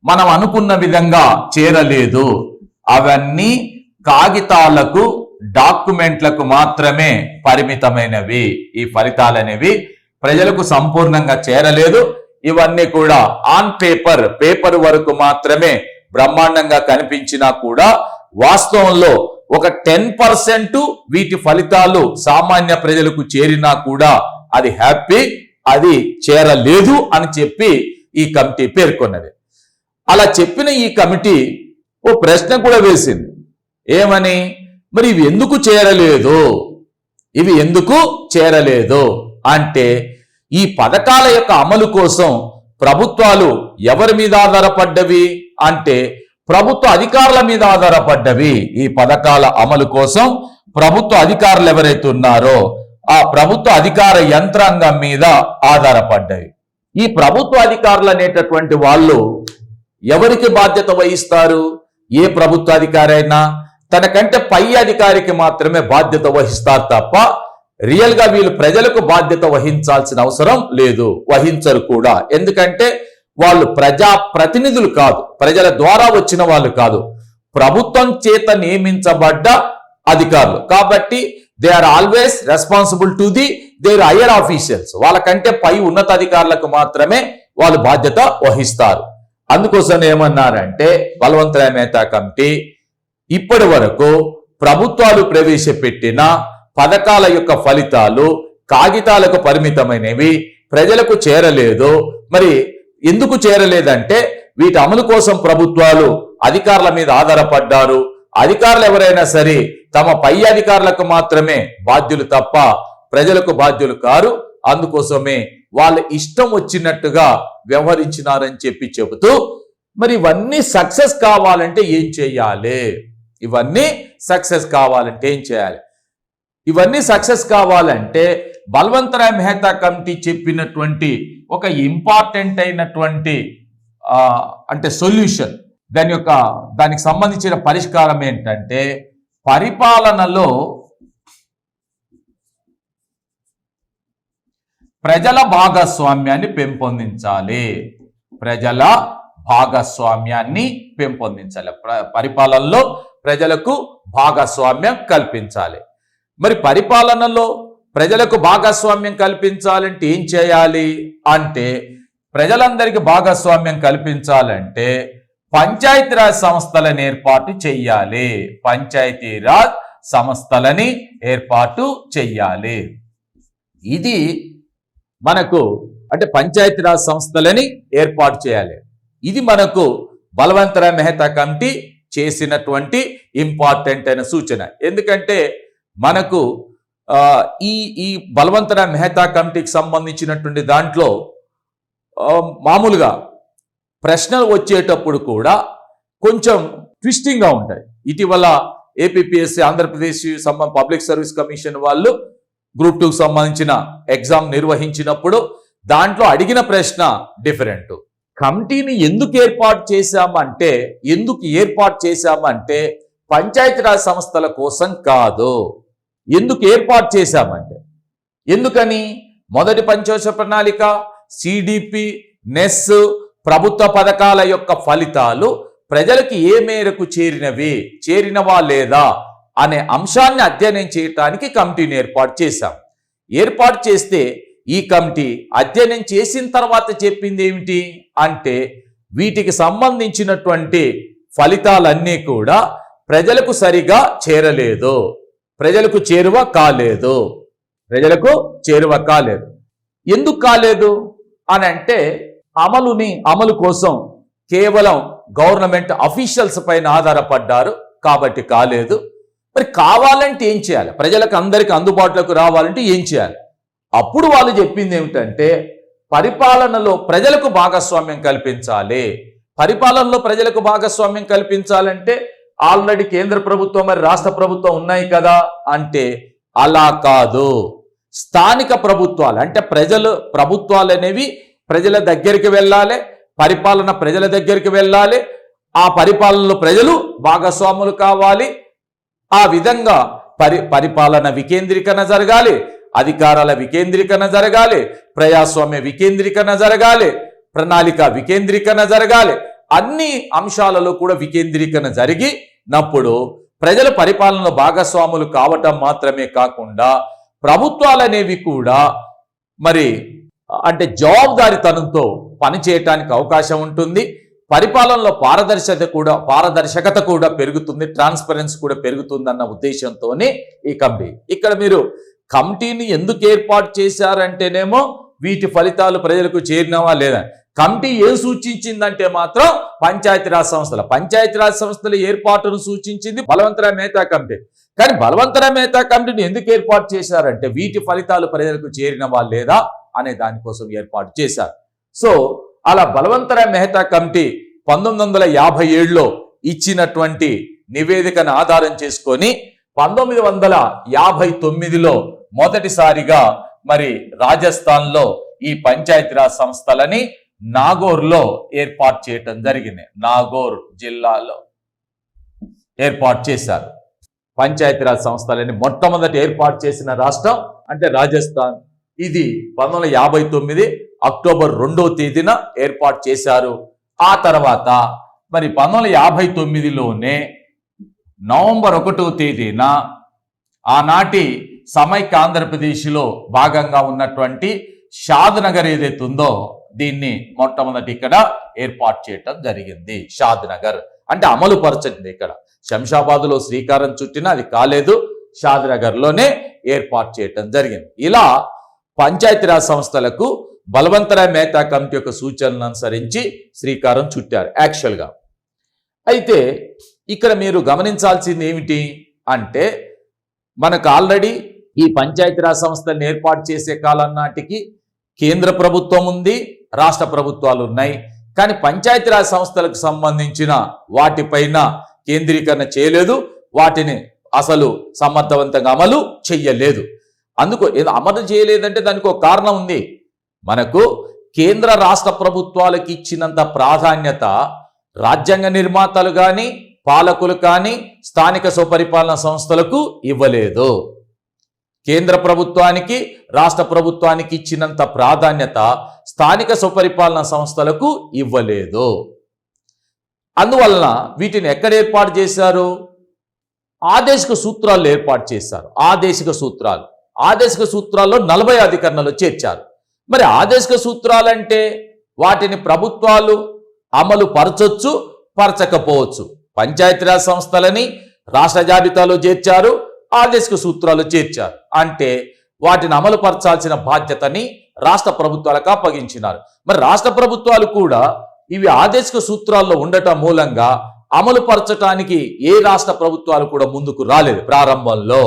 మనం అనుకున్న విధంగా చేరలేదు. అవన్నీ కాగితాలకు డాక్యుమెంట్లకు మాత్రమే పరిమితమైనవి. ఈ ఫలితాలు అనేవి ప్రజలకు సంపూర్ణంగా చేరలేదు. ఇవన్నీ కూడా ఆన్ పేపర్ వరకు మాత్రమే బ్రహ్మాండంగా కనిపించినా కూడా వాస్తవంలో ఒక 10% వీటి ఫలితాలు సామాన్య ప్రజలకు చేరినా కూడా అది హ్యాపీ, అది చేరలేదు అని చెప్పి ఈ కమిటీ పేర్కొన్నది. అలా చెప్పిన ఈ కమిటీ ఓ ప్రశ్న కూడా వేసింది. ఏమని? మరి ఇవి ఎందుకు చేరలేదు అంటే ఈ పథకాల యొక్క అమలు కోసం ప్రభుత్వాలు ఎవరి మీద ఆధారపడ్డవి అంటే ప్రభుత్వ అధికారుల మీద ఆధారపడ్డవి. ఈ పథకాల అమలు కోసం ప్రభుత్వ అధికారులు ఎవరైతే ఉన్నారో ఆ ప్రభుత్వ అధికార యంత్రాంగం మీద ఆధారపడ్డవి. ఈ ప్రభుత్వ అధికారులు అనేటటువంటి వాళ్ళు ఎవరికి బాధ్యత వహిస్తారు? ఏ ప్రభుత్వ అధికారి అయినా తనకంటే పై అధికారికి మాత్రమే బాధ్యత వహిస్తారు తప్ప రియల్ గా వీళ్ళు ప్రజలకు బాధ్యత వహించాల్సిన అవసరం లేదు, వహించరు కూడా. ఎందుకంటే వాళ్ళు ప్రజా ప్రతినిధులు కాదు, ప్రజల ద్వారా వచ్చిన వాళ్ళు కాదు, ప్రభుత్వం చేత నియమించబడ్డ అధికారులు. కాబట్టి they are always responsible to their higher officials. వాళ్ళకంటే పై ఉన్నతాధికారులకు మాత్రమే వాళ్ళు బాధ్యత వహిస్తారు. అందుకోసం ఏమన్నారంటే బలవంతరాయ్ మెహతా కమిటీ ఇప్పటి వరకు ప్రభుత్వాలు ప్రవేశపెట్టిన పథకాల యొక్క ఫలితాలు కాగితాలకు పరిమితమైనవి, ప్రజలకు చేరలేదు. మరి ఎందుకు చేరలేదంటే వీటి అమలు కోసం ప్రభుత్వాలు అధికారుల మీద ఆధారపడ్డారు. అధికారులు ఎవరైనా సరే తమ పై అధికారులకు మాత్రమే బాధ్యులు తప్ప ప్రజలకు బాధ్యులు కారు. అందుకోసమే వాళ్ళ ఇష్టం వచ్చినట్టుగా వ్యవహరించినారని చెబుతూ మరి ఇవన్నీ సక్సెస్ కావాలంటే ఏం చేయాలి? ఇవన్నీ సక్సెస్ కావాలంటే బలవంతరాయ్ మెహతా కమిటీ చెప్పినటువంటి ఒక ఇంపార్టెంట్ అయినటువంటి అంటే సొల్యూషన్, దానికి సంబంధించిన పరిష్కారం ఏంటంటే పరిపాలనలో ప్రజల భాగస్వామ్యాన్ని పెంపొందించాలి. పరిపాలనలో ప్రజలకు భాగస్వామ్యం కల్పించాలి. మరి పరిపాలనలో ప్రజలకు భాగస్వామ్యం కల్పించాలంటే ఏం చేయాలి అంటే ప్రజలందరికీ భాగస్వామ్యం కల్పించాలంటే పంచాయతీరాజ్ సంస్థలను ఏర్పాటు చెయ్యాలి. ఇది మనకు అంటే పంచాయతీరాజ్ సంస్థలని ఏర్పాటు చేయాలి. ఇది మనకు బలవంతరాయ్ మెహతా కమిటీ చేసినటువంటి ఇంపార్టెంట్ అయిన సూచన. ఎందుకంటే మనకు ఈ బలవంతరాయ్ మెహతా కమిటీకి సంబంధించినటువంటి దాంట్లో మామూలుగా ప్రశ్నలు వచ్చేటప్పుడు కూడా కొంచెం ట్విస్టింగ్గా ఉంటాయి. ఇటీవల APPSC Andhra Pradesh public service commission వాళ్ళు గ్రూప్ 2కు సంబంధించిన ఎగ్జామ్ నిర్వహించినప్పుడు దాంట్లో అడిగిన ప్రశ్న డిఫరెంట్. కమిటీని ఎందుకు ఏర్పాటు చేశామంటే పంచాయతీరాజ్ సంస్థల కోసం కాదు. ఎందుకు ఏర్పాటు చేశామంటే ఎందుకని మొదటి పంచవర్ష ప్రణాళిక, సిడిపి, నెస్ ప్రభుత్వ పథకాల యొక్క ఫలితాలు ప్రజలకు ఏ మేరకు చేరినవా లేదా అనే అంశాన్ని అధ్యయనం చేయడానికి కమిటీని ఏర్పాటు చేశాం. ఏర్పాటు చేస్తే ఈ కమిటీ అధ్యయనం చేసిన తర్వాత చెప్పింది ఏమిటి అంటే వీటికి సంబంధించినటువంటి ఫలితాలన్నీ కూడా ప్రజలకు సరిగా చేరలేదు, ప్రజలకు చేరువ కాలేదు. ఎందుకు కాలేదు అని అంటే అమలు కోసం కేవలం గవర్నమెంట్ అఫీషియల్స్ పైన ఆధారపడ్డారు కాబట్టి కాలేదు. మరి కావాలంటే ఏం చేయాలి? ప్రజలకు అందరికీ అందుబాటులోకి రావాలంటే ఏం చేయాలి? అప్పుడు వాళ్ళు చెప్పింది ఏమిటంటే పరిపాలనలో ప్రజలకు భాగస్వామ్యం కల్పించాలంటే ఆల్రెడీ కేంద్ర ప్రభుత్వం మరి రాష్ట్ర ప్రభుత్వం ఉన్నాయి కదా అంటే అలా కాదు. స్థానిక ప్రభుత్వాలు అంటే ప్రభుత్వాలు అనేవి ప్రజల దగ్గరికి వెళ్ళాలి, పరిపాలన ప్రజల దగ్గరికి వెళ్ళాలి, ఆ పరిపాలనలో ప్రజలు భాగస్వాములు కావాలి. ఆ విధంగా పరిపాలన వికేంద్రీకరణ జరగాలి, అధికారాల వికేంద్రీకరణ జరగాలి, ప్రజాస్వామ్య వికేంద్రీకరణ జరగాలి, ప్రణాళిక వికేంద్రీకరణ జరగాలి. అన్ని అంశాలలో కూడా వికేంద్రీకరణ జరిగినప్పుడు ప్రజల పరిపాలనలో భాగస్వాములు కావటం మాత్రమే కాకుండా ప్రభుత్వాలు అనేవి కూడా మరి అంటే జవాబుదారీతనంతో పనిచేయటానికి అవకాశం ఉంటుంది. పరిపాలనలో పారదర్శకత కూడా పెరుగుతుంది, ట్రాన్స్పరెన్సీ కూడా పెరుగుతుందన్న ఉద్దేశంతోనే ఈ కమిటీ. ఇక్కడ మీరు కమిటీని ఎందుకు ఏర్పాటు చేశారంటేనేమో వీటి ఫలితాలు ప్రజలకు చేరినవా లేదా. కమిటీ ఏం సూచించిందంటే మాత్రం పంచాయతీరాజ్ సంస్థల ఏర్పాటును సూచించింది బలవంతరాయ్ మెహతా కమిటీ. కానీ బలవంతరాయ్ మెహతా కమిటీని ఎందుకు ఏర్పాటు చేశారంటే వీటి ఫలితాలు ప్రజలకు చేరినవా లేదా అనే దానికోసం ఏర్పాటు చేశారు. సో అలా బలవంతరాయ్ మెహతా కమిటీ 1957లో ఇచ్చినటువంటి నివేదికను ఆధారం చేసుకొని 1959లో మొదటిసారిగా మరి రాజస్థాన్లో ఈ పంచాయతీరాజ్ సంస్థలని నాగోర్లో ఏర్పాటు చేయటం జరిగింది. నాగోర్ జిల్లాలో ఏర్పాటు చేశారు. పంచాయతీరాజ్ సంస్థలని మొట్టమొదటి ఏర్పాటు చేసిన రాష్ట్రం అంటే రాజస్థాన్. ఇది 1959 అక్టోబర్ 2వ తేదీన ఏర్పాటు చేశారు. ఆ తర్వాత మరి 1959లోనే నవంబర్ 1వ తేదీన ఆనాటి సమైక్య ఆంధ్రప్రదేశ్లో భాగంగా ఉన్నటువంటి షాద్ నగర్ ఏదైతే ఉందో దీన్ని మొట్టమొదటి ఇక్కడ ఏర్పాటు చేయటం జరిగింది. షాద్ నగర్ అంటే అమలు పరచండి. ఇక్కడ శంషాబాద్లో శ్రీకారం చుట్టిన అది కాలేదు, షాద్ నగర్లోనే ఏర్పాటు చేయటం జరిగింది. ఇలా పంచాయతీరాజ్ సంస్థలకు బలవంతరాయ్ మెహతా కమిటీ యొక్క సూచనలను అనుసరించి శ్రీకారం చుట్టారు యాక్చువల్గా. అయితే ఇక్కడ మీరు గమనించాల్సింది ఏమిటి అంటే మనకు ఆల్రెడీ ఈ పంచాయతీరాజ్ సంస్థలను ఏర్పాటు చేసే కాలం నాటికి కేంద్ర ప్రభుత్వం ఉంది, రాష్ట్ర ప్రభుత్వాలు ఉన్నాయి. కానీ పంచాయతీరాజ్ సంస్థలకు సంబంధించిన వాటిపైన కేంద్రీకరణ చేయలేదు, వాటిని అసలు సమర్థవంతంగా అమలు చెయ్యలేదు. అందుకు అమలు చేయలేదంటే దానికి ఒక కారణం ఉంది. మనకు కేంద్ర రాష్ట్ర ప్రభుత్వాలకు ఇచ్చినంత ప్రాధాన్యత రాజ్యాంగ నిర్మాతలు కానీ పాలకులు కానీ స్థానిక స్వపరిపాలన సంస్థలకు ఇవ్వలేదు. కేంద్ర ప్రభుత్వానికి రాష్ట్ర ప్రభుత్వానికి ఇచ్చినంత ప్రాధాన్యత స్థానిక స్వపరిపాలన సంస్థలకు ఇవ్వలేదు. అందువలన వీటిని ఎక్కడ ఏర్పాటు చేశారు? ఆదేశిక సూత్రాలు ఏర్పాటు చేశారు. ఆదేశిక సూత్రాల్లో 40 అధికరణలు చేర్చారు. మరి ఆదేశిక సూత్రాలంటే వాటిని ప్రభుత్వాలు అమలు పరచొచ్చు, పరచకపోవచ్చు. పంచాయతీరాజ్ సంస్థలని రాష్ట్ర జాబితాలో చేర్చారు, ఆదేశిక సూత్రాలు చేర్చారు. అంటే వాటిని అమలు పరచాల్సిన బాధ్యతని రాష్ట్ర ప్రభుత్వాలకు అప్పగించినారు. మరి రాష్ట్ర ప్రభుత్వాలు కూడా ఇవి ఆదేశిక సూత్రాల్లో ఉండటం మూలంగా అమలు పరచటానికి ఏ రాష్ట్ర ప్రభుత్వాలు కూడా ముందుకు రాలేదు ప్రారంభంలో.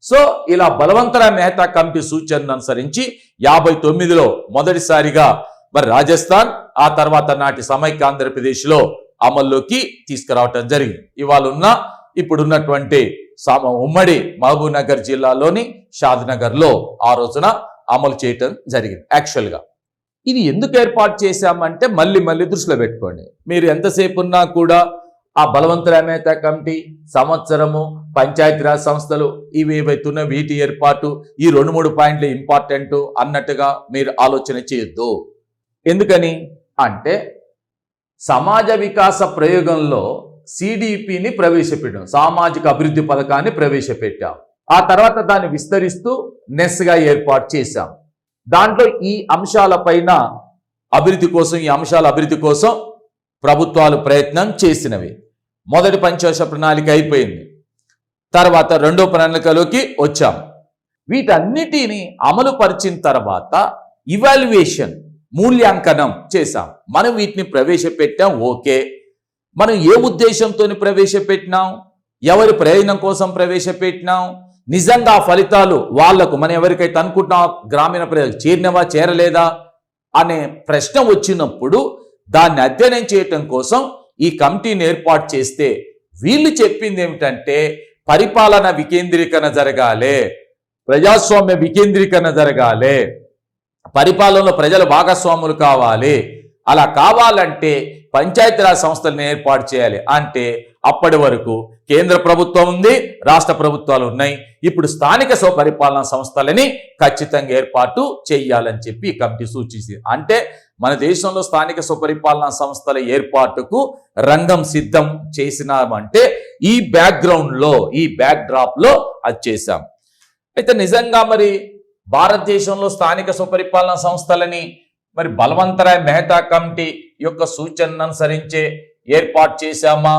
సో ఇలా బలవంతరాయ్ మెహతా కమిటీ సూచనను అనుసరించి 59లో మొదటిసారిగా మరి రాజస్థాన్, ఆ తర్వాత నాటి సమైక్య ఆంధ్రప్రదేశ్లో అమల్లోకి తీసుకురావటం జరిగింది. ఇప్పుడున్నటువంటి ఉమ్మడి మహబూబ్ నగర్ జిల్లాలోని షాద్ నగర్లో ఆ రోజున అమలు చేయటం జరిగింది. యాక్చువల్గా ఇది ఎందుకు ఏర్పాటు చేశామంటే మళ్ళీ దృష్టిలో పెట్టుకోండి. మీరు ఎంతసేపు ఉన్నా కూడా ఆ బలవంతరాయ్ మెహతా కమిటీ, సంవత్సరము, పంచాయతీరాజ్ సంస్థలు ఇవి ఏవైతున్న వీటి ఏర్పాటు, ఈ 2-3 పాయింట్లు ఇంపార్టెంట్ అన్నట్టుగా మీరు ఆలోచన చేయొద్దు. ఎందుకని అంటే సమాజ వికాస ప్రయోగంలో సిడిపిని ప్రవేశపెట్టాం, సామాజిక అభివృద్ధి పథకాన్ని ప్రవేశపెట్టాం. ఆ తర్వాత దాన్ని విస్తరిస్తూ నెస్గా ఏర్పాటు చేశాం. దాంట్లో ఈ అంశాలపైన ఈ అంశాల అభివృద్ధి కోసం ప్రభుత్వాలు ప్రయత్నం చేసినవి. మొదటి పంచవర్ష ప్రణాళిక అయిపోయింది, తర్వాత 2వ ప్రణాళికలోకి వచ్చాం. వీటన్నిటిని అమలు పరిచిన తర్వాత ఇవాల్యుయేషన్, మూల్యాంకనం చేశాం. మనం వీటిని ప్రవేశపెట్టాం, ఓకే. మనం ఏ ఉద్దేశంతో ప్రవేశపెట్టినాం, ఎవరి ప్రయోజనం కోసం ప్రవేశపెట్టినాం, నిజంగా ఫలితాలు వాళ్లకు మనం ఎవరికైతే అనుకుంటున్నాం గ్రామీణ ప్రజలకు చేరినవా చేరలేదా అనే ప్రశ్న వచ్చినప్పుడు దాన్ని అధ్యయనం చేయటం కోసం ఈ కమిటీని ఏర్పాటు చేస్తే వీళ్ళు చెప్పింది ఏమిటంటే పరిపాలన వికేంద్రీకరణ జరగాలి, ప్రజాస్వామ్య వికేంద్రీకరణ జరగాలి, పరిపాలనలో ప్రజలు భాగస్వాములు కావాలి. అలా కావాలంటే పంచాయతీరాజ్ సంస్థలను ఏర్పాటు చేయాలి. అంటే అప్పటి వరకు కేంద్ర ప్రభుత్వం ఉంది, రాష్ట్ర ప్రభుత్వాలు ఉన్నాయి. ఇప్పుడు స్థానిక స్వపరిపాలన సంస్థలని ఖచ్చితంగా ఏర్పాటు చేయాలని చెప్పి ఈ కమిటీ సూచించింది. అంటే మన దేశంలో స్థానిక స్వపరిపాలన సంస్థల ఏర్పాటుకు రంగం సిద్ధం చేసినామంటే ఈ బ్యాక్గ్రౌండ్లో, ఈ బ్యాక్ డ్రాప్లో అది చేశాం. అయితే నిజంగా మరి భారతదేశంలో స్థానిక స్వపరిపాలన సంస్థలని మరి బలవంతరాయ్ మెహతా కమిటీ యొక్క సూచనను అనుసరించే ఏర్పాటు చేశామా?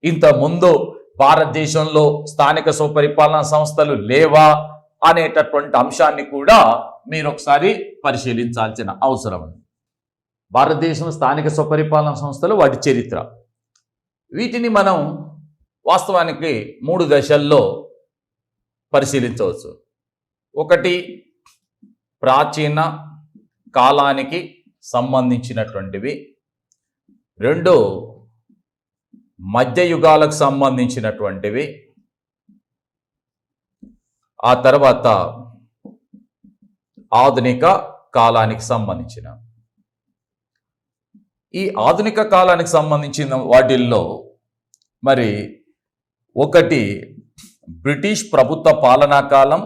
ఇంత ముందు భారతదేశంలో స్థానిక స్వపరిపాలన సంస్థలు లేవా అనేటటువంటి అంశాన్ని కూడా మీరు ఒకసారి పరిశీలించాల్సిన అవసరం ఉంది. భారతదేశం స్థానిక స్వపరిపాలన సంస్థలు, వాటి చరిత్ర, వీటిని మనం వాస్తవానికి 3 దశల్లో పరిశీలించవచ్చు. ఒకటి, ప్రాచీన కాలానికి సంబంధించినటువంటివి. 2, మధ్యయుగాలకు సంబంధించినటువంటివి. ఆ తర్వాత ఆధునిక కాలానికి సంబంధించిన. ఈ ఆధునిక కాలానికి సంబంధించిన వాటిల్లో మరి ఒకటి బ్రిటిష్ ప్రభుత్వ పాలనా కాలం,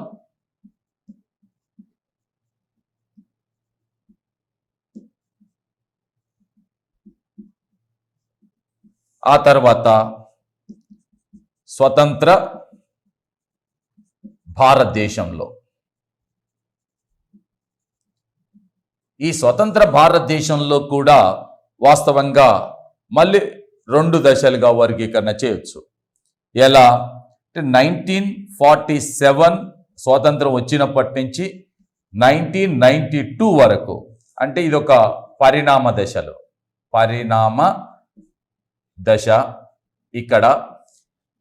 ఆ తర్వాత స్వతంత్ర భారతదేశంలో. ఈ స్వతంత్ర భారతదేశంలో కూడా వాస్తవంగా మళ్ళీ 2 దశలుగా వర్గీకరణ చేయొచ్చు. ఎలా అంటే 1947 స్వాతంత్రం వచ్చినప్పటి నుంచి 1992 వరకు, అంటే ఇదొక పరిణామ దశ ఇక్కడ.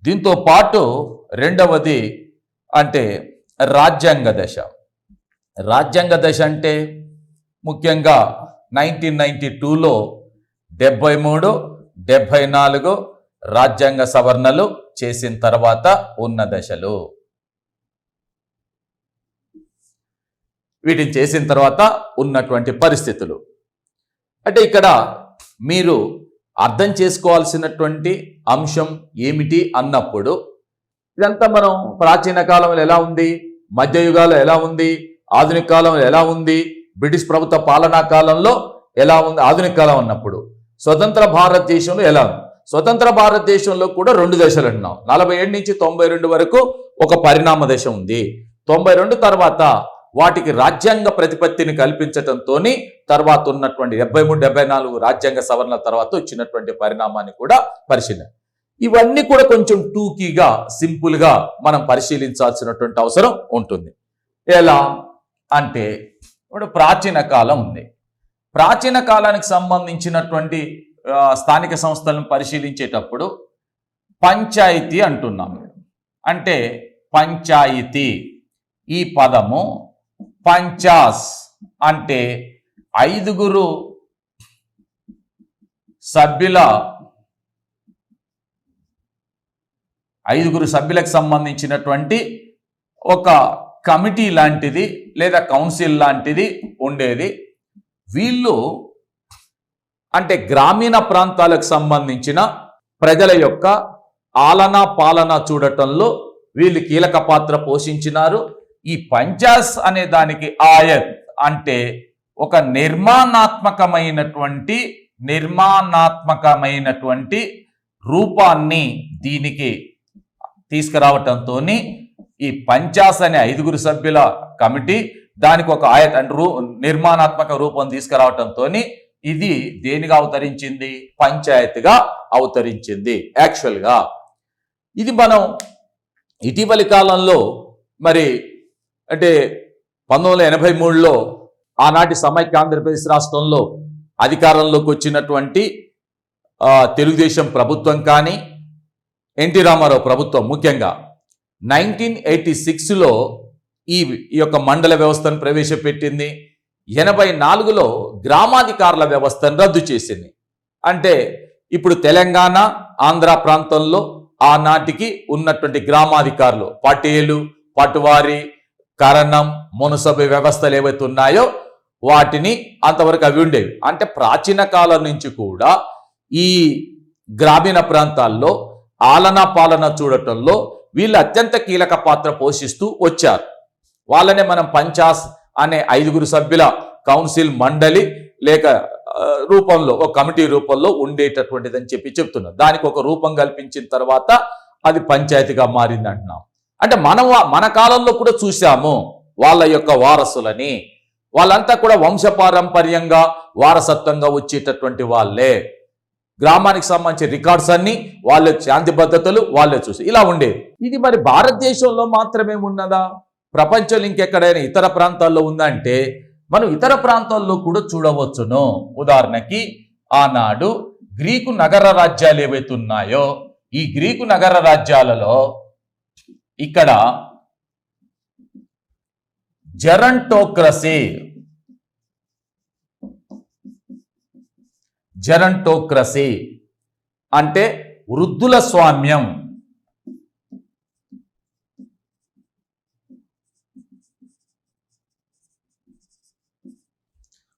దీంతో పాటు రెండవది అంటే రాజ్యాంగ దశ. రాజ్యాంగ దశ అంటే ముఖ్యంగా 1992లో 73, 74 రాజ్యాంగ సవరణలు చేసిన తర్వాత ఉన్న దశలు. వీటిని చేసిన తర్వాత ఉన్నటువంటి పరిస్థితులు. అంటే ఇక్కడ మీరు అర్థం చేసుకోవాల్సినటువంటి అంశం ఏమిటి అన్నప్పుడు, ఇదంతా మనం ప్రాచీన కాలంలో ఎలా ఉంది, మధ్యయుగాల్లో ఎలా ఉంది, ఆధునిక కాలంలో ఎలా ఉంది, బ్రిటిష్ ప్రభుత్వ పాలనా కాలంలో ఎలా ఉంది, ఆధునిక కాలం అన్నప్పుడు స్వతంత్ర భారతదేశంలో ఎలా ఉంది. స్వతంత్ర భారతదేశంలో కూడా 2 దశలు అంటున్నాం. 47 నుంచి 92 వరకు ఒక పరిణామ దశ ఉంది. 92 తర్వాత వాటికి రాజ్యాంగ ప్రతిపత్తిని కల్పించడంతో తర్వాత ఉన్నటువంటి 73, 74 రాజ్యాంగ సవరణల తర్వాత వచ్చినటువంటి పరిణామాన్ని కూడా పరిశీలన. ఇవన్నీ కూడా కొంచెం టూకీగా, సింపుల్గా మనం పరిశీలించాల్సినటువంటి అవసరం ఉంటుంది. ఎలా అంటే ఇప్పుడు ప్రాచీన కాలం ఉంది. ప్రాచీన కాలానికి సంబంధించినటువంటి స్థానిక సంస్థలను పరిశీలించేటప్పుడు పంచాయతీ అంటున్నాం. అంటే పంచాయతీ, ఈ పదము పంచాస్ అంటే 5 సభ్యులకు సంబంధించినటువంటి ఒక కమిటీ లాంటిది లేదా కౌన్సిల్ లాంటిది ఉండేది. వీళ్ళు అంటే గ్రామీణ ప్రాంతాలకు సంబంధించిన ప్రజల యొక్క ఆలనా పాలన చూడటంలో వీళ్ళు కీలక పాత్ర పోషించినారు. ఈ పంచాస్ అనే దానికి ఆయత్ అంటే ఒక నిర్మాణాత్మకమైనటువంటి రూపాన్ని దీనికి తీసుకురావటంతో ఈ పంచాస్ అనే 5 సభ్యుల కమిటీ దానికి ఒక ఆయత్ అంటే నిర్మాణాత్మక రూపం తీసుకురావటంతో ఇది దేనిగా అవతరించింది? పంచాయతీగా అవతరించింది. యాక్చువల్గా ఇది మనం ఇటీవలి కాలంలో మరి అంటే 1983లో ఆనాటి సమైక్య ఆంధ్రప్రదేశ్ రాష్ట్రంలో అధికారంలోకి వచ్చినటువంటి తెలుగుదేశం ప్రభుత్వం కానీ, ఎన్టీ రామారావు ప్రభుత్వం ముఖ్యంగా 1986లో ఈ యొక్క మండల వ్యవస్థను ప్రవేశపెట్టింది. 84లో గ్రామాధికారుల వ్యవస్థను రద్దు చేసింది. అంటే ఇప్పుడు తెలంగాణ, ఆంధ్ర ప్రాంతంలో ఆనాటికి ఉన్నటువంటి గ్రామాధికారులు పటేలు, పటువారి, కరణం, మునసబు వ్యవస్థలు ఏవైతే ఉన్నాయో వాటిని అంతవరకు అవి ఉండేవి. అంటే ప్రాచీన కాలం నుంచి కూడా ఈ గ్రామీణ ప్రాంతాల్లో ఆలనా పాలన చూడటంలో వీళ్ళు అత్యంత కీలక పాత్ర పోషిస్తూ వచ్చారు. వాళ్ళనే మనం పంచాస్ అనే 5 సభ్యుల కౌన్సిల్ మండలి లేక రూపంలో, ఒక కమిటీ రూపంలో ఉండేటటువంటిది అని చెప్తున్నారు. దానికి ఒక రూపం కల్పించిన తర్వాత అది పంచాయతీగా మారింది అంటున్నాం. అంటే మన కాలంలో కూడా చూసాము వాళ్ళ యొక్క వారసులని. వాళ్ళంతా కూడా వంశపారంపర్యంగా వారసత్వంగా వచ్చేటటువంటి వాళ్ళే. గ్రామానికి సంబంధించిన రికార్డ్స్ అన్ని వాళ్ళే, శాంతి భద్రతలు వాళ్ళే చూసి ఇలా ఉండేది. ఇది మరి భారతదేశంలో మాత్రమే ఉన్నదా? ప్రపంచంలో ఇంకెక్కడైనా ఇతర ప్రాంతాల్లో ఉందంటే మనం ఇతర ప్రాంతాల్లో కూడా చూడవచ్చును. ఉదాహరణకి ఆనాడు గ్రీకు నగర రాజ్యాలు ఏవైతే ఉన్నాయో ఈ గ్రీకు నగర రాజ్యాలలో ఇక్కడ జెరంటోక్రసీ అంటే వృద్ధుల స్వామ్యం.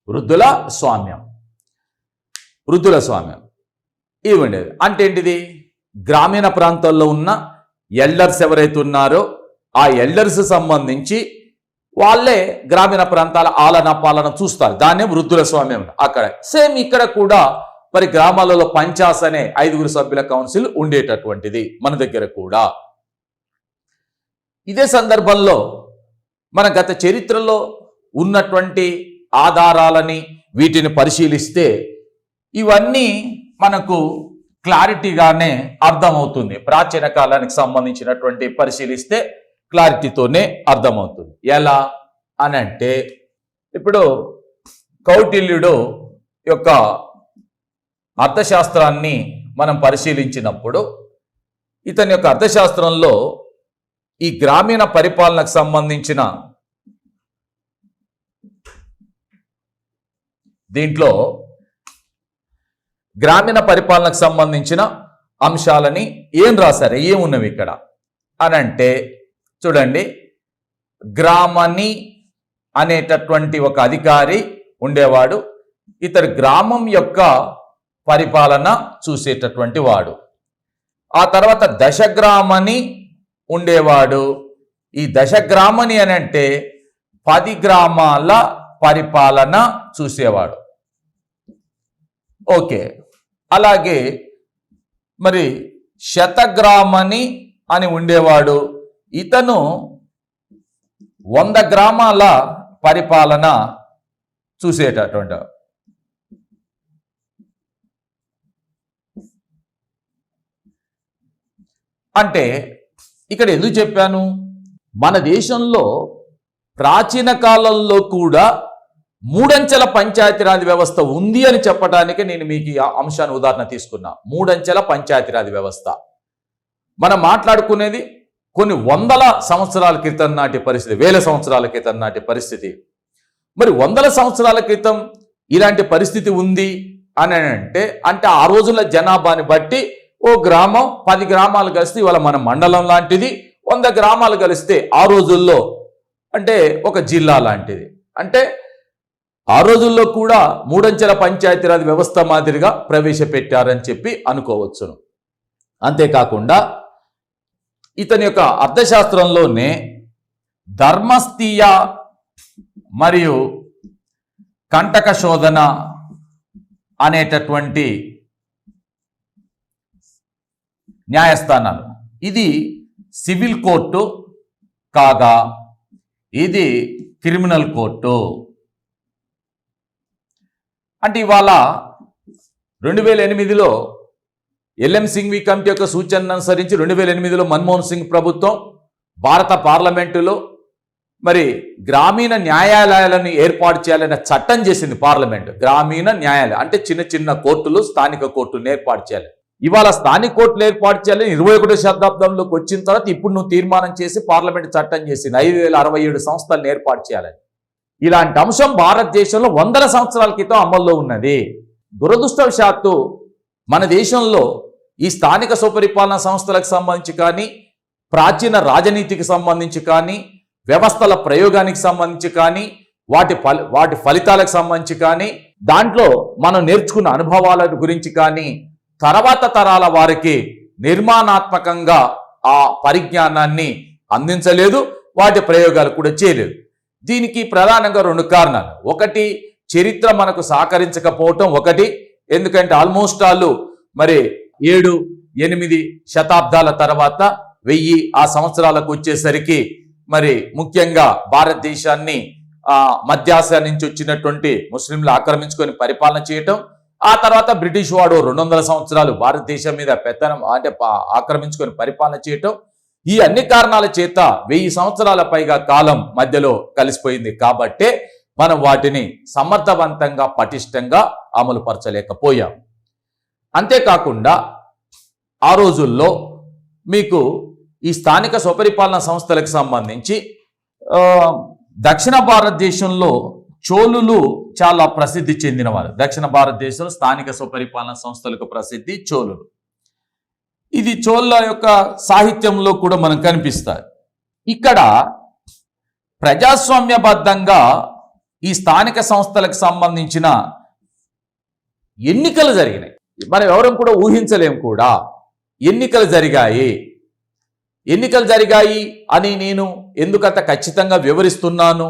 వృద్ధుల స్వామ్యం ఇవి ఉండేది. అంటే ఏంటిది? గ్రామీణ ప్రాంతాల్లో ఉన్న ఎల్డర్స్ ఎవరైతే ఉన్నారో ఆ ఎల్డర్స్ సంబంధించి వాళ్ళే గ్రామీణ ప్రాంతాల ఆలన పాలన చూస్తారు. దాన్నే వృద్ధుల స్వామ్యం. అక్కడ సేమ్ ఇక్కడ కూడా మరి గ్రామాలలో పంచాస్ అనే 5 సభ్యుల కౌన్సిల్ ఉండేటటువంటిది మన దగ్గర కూడా. ఇదే సందర్భంలో మన గత చరిత్రలో ఉన్నటువంటి ఆధారాలని వీటిని పరిశీలిస్తే ఇవన్నీ మనకు క్లారిటీగానే అర్థమవుతుంది. ప్రాచీన కాలానికి సంబంధించినటువంటి పరిశీలిస్తే క్లారిటీతోనే అర్థమవుతుంది. ఎలా అనంటే ఇప్పుడు కౌటిల్యుడు యొక్క అర్థశాస్త్రాన్ని మనం పరిశీలించినప్పుడు ఇతని యొక్క అర్థశాస్త్రంలో ఈ గ్రామీణ పరిపాలనకు సంబంధించిన దీంట్లో గ్రామీణ పరిపాలనకు సంబంధించిన అంశాలని ఏం రాశారు, ఏమున్నవి ఇక్కడ అనంటే చూడండి. గ్రామని అనేటటువంటి ఒక అధికారి ఉండేవాడు. ఇతడు గ్రామం యొక్క పరిపాలన చూసేటటువంటి వాడు. ఆ తర్వాత దశగ్రామని ఉండేవాడు. ఈ దశగ్రామని అని అంటే 10 గ్రామాల పరిపాలన చూసేవాడు. ఓకే. అలాగే మరి శతగ్రామని అని ఉండేవాడు. ఇతను 100 గ్రామాల పరిపాలన చూసేటటువంటి. అంటే ఇక్కడ ఎందుకు చెప్పాను, మన దేశంలో ప్రాచీన కాలంలో కూడా 3 అంచెల పంచాయతీరాజ్ వ్యవస్థ ఉంది అని చెప్పడానికి నేను మీకు ఈ అంశాన్ని ఉదాహరణ తీసుకున్నా. 3 అంచెల పంచాయతీరాజ్ వ్యవస్థ మనం మాట్లాడుకునేది కొన్ని వందల సంవత్సరాల క్రితం నాటి పరిస్థితి, వేల సంవత్సరాల క్రితం నాటి పరిస్థితి. మరి వందల సంవత్సరాల క్రితం ఇలాంటి పరిస్థితి ఉంది అని అంటే ఆ రోజుల జనాభాని బట్టి ఓ గ్రామం 10 గ్రామాలు కలిస్తే ఇవాళ మన మండలం లాంటిది, 100 గ్రామాలు కలిస్తే ఆ రోజుల్లో అంటే ఒక జిల్లా లాంటిది. అంటే ఆ రోజుల్లో కూడా 3 అంచెల పంచాయతీరాజ్ వ్యవస్థ మాదిరిగా ప్రవేశపెట్టారని చెప్పి అనుకోవచ్చును. అంతేకాకుండా ఇతని యొక్క అర్థశాస్త్రంలోనే ధర్మస్థీయ మరియు కంటక శోధన అనేటటువంటి న్యాయస్థానాలు, ఇది సివిల్ కోర్టు కాగా ఇది క్రిమినల్ కోర్టు. అంటే ఇవాళ 2008లో ఎల్ఎం సింఘ్వి కమిటీ యొక్క సూచనను అనుసరించి 2008లో మన్మోహన్ సింగ్ ప్రభుత్వం భారత పార్లమెంటులో మరి గ్రామీణ న్యాయాలయాలను ఏర్పాటు చేయాలనే చట్టం చేసింది పార్లమెంటు. గ్రామీణ న్యాయాలయం అంటే చిన్న చిన్న కోర్టులు, స్థానిక కోర్టులను ఏర్పాటు చేయాలి. ఇవాళ స్థానిక కోర్టులు ఏర్పాటు చేయాలని 21వ శతాబ్దంలోకి వచ్చిన తర్వాత ఇప్పుడు నువ్వు తీర్మానం చేసి పార్లమెంట్ చట్టం చేసింది 5067 సంస్థలను ఏర్పాటు చేయాలని. ఇలాంటి అంశం భారతదేశంలో వందల సంవత్సరాల క్రితం అమల్లో ఉన్నది. దురదృష్టవశాత్తు మన దేశంలో ఈ స్థానిక సుపరిపాలన సంస్థలకు సంబంధించి కానీ, ప్రాచీన రాజనీతికి సంబంధించి కానీ, వ్యవస్థల ప్రయోగానికి సంబంధించి కానీ, వాటి ఫలితాలకు సంబంధించి కానీ, దాంట్లో మనం నేర్చుకున్న అనుభవాల గురించి కానీ తర్వాత తరాల వారికి నిర్మాణాత్మకంగా ఆ పరిజ్ఞానాన్ని అందించలేదు, వాటి ప్రయోగాలు కూడా చేయలేదు. దీనికి ప్రధానంగా 2 కారణాలు. ఒకటి, చరిత్ర మనకు సహకరించకపోవటం ఒకటి. ఎందుకంటే ఆల్మోస్ట్ వాళ్ళు మరి 7-8 శతాబ్దాల తర్వాత 1000 ఆ సంవత్సరాలకు వచ్చేసరికి మరి ముఖ్యంగా భారతదేశాన్ని మధ్యాసియా నుంచి వచ్చినటువంటి ముస్లింలు ఆక్రమించుకొని పరిపాలన చేయటం, ఆ తర్వాత బ్రిటిష్ వాడు 200 సంవత్సరాలు భారతదేశం మీద పెత్తనం అంటే ఆక్రమించుకొని పరిపాలన చేయటం, ఈ అన్ని కారణాల చేత 1000 సంవత్సరాల పైగా కాలం మధ్యలో కలిసిపోయింది. కాబట్టే మనం వాటిని సమర్థవంతంగా పటిష్టంగా అమలు పరచలేకపోయాం. అంతేకాకుండా ఆ రోజుల్లో మీకు ఈ స్థానిక స్వపరిపాలన సంస్థలకు సంబంధించి దక్షిణ భారతదేశంలో చోళులు చాలా ప్రసిద్ధి చెందినవారు. దక్షిణ భారతదేశంలో స్థానిక స్వపరిపాలన సంస్థలకు ప్రసిద్ధి చోళులు. ఇది చోళుల యొక్క సాహిత్యంలో కూడా మనకు కనిపిస్తారు. ఇక్కడ ప్రజాస్వామ్యబద్ధంగా ఈ స్థానిక సంస్థలకు సంబంధించిన ఎన్నికలు జరిగినాయి. మనం ఎవరం కూడా ఊహించలేం కూడా. ఎన్నికలు జరిగాయి అని నేను ఎందుకంత ఖచ్చితంగా వివరిస్తున్నాను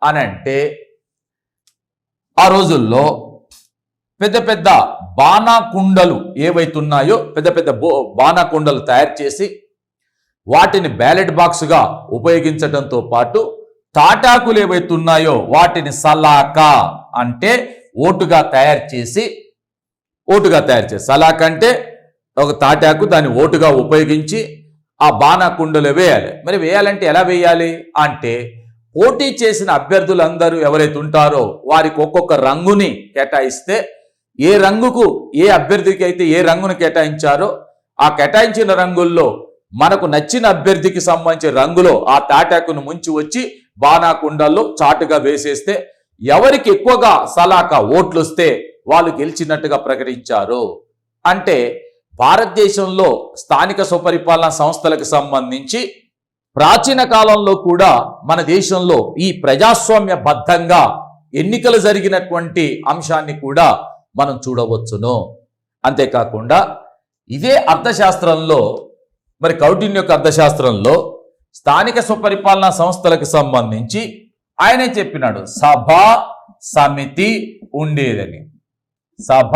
అని అంటే, ఆ రోజుల్లో పెద్ద పెద్ద బాణాకుండలు ఏవైతున్నాయో పెద్ద పెద్ద బాణాకుండలు తయారు చేసి వాటిని బ్యాలెట్ బాక్స్గా ఉపయోగించడంతో పాటు తాటాకులు ఏవైతున్నాయో వాటిని సలాకా అంటే ఓటుగా తయారు చేసి సలాక్ అంటే ఒక తాటాకు, దాన్ని ఓటుగా ఉపయోగించి ఆ బాణాకుండలు వేయాలి. మరి వేయాలంటే ఎలా వేయాలి అంటే, పోటీ చేసిన అభ్యర్థులందరూ ఎవరైతే ఉంటారో వారికి ఒక్కొక్క రంగుని కేటాయిస్తే, ఏ రంగుకు ఏ అభ్యర్థికి అయితే ఏ రంగును కేటాయించారో ఆ కేటాయించిన రంగుల్లో మనకు నచ్చిన అభ్యర్థికి సంబంధించిన రంగులో ఆ తాటాకును ముంచి వచ్చి బాణాకుండల్లో చాటుగా వేసేస్తే ఎవరికి ఎక్కువగా సలాకా ఓట్లు వస్తే వాళ్ళు గెలిచినట్టుగా ప్రకటించారు. అంటే భారతదేశంలో స్థానిక స్వపరిపాలన సంస్థలకు సంబంధించి ప్రాచీన కాలంలో కూడా మన దేశంలో ఈ ప్రజాస్వామ్యబద్ధంగా ఎన్నికలు జరిగినటువంటి అంశాన్ని కూడా మనం చూడవచ్చును. అంతేకాకుండా ఇదే అర్థశాస్త్రంలో మరి కౌటిల్య యొక్క అర్థశాస్త్రంలో స్థానిక స్వపరిపాలన సంస్థలకు సంబంధించి ఆయనే చెప్పినాడు, సభ సమితి ఉండేదని. సభ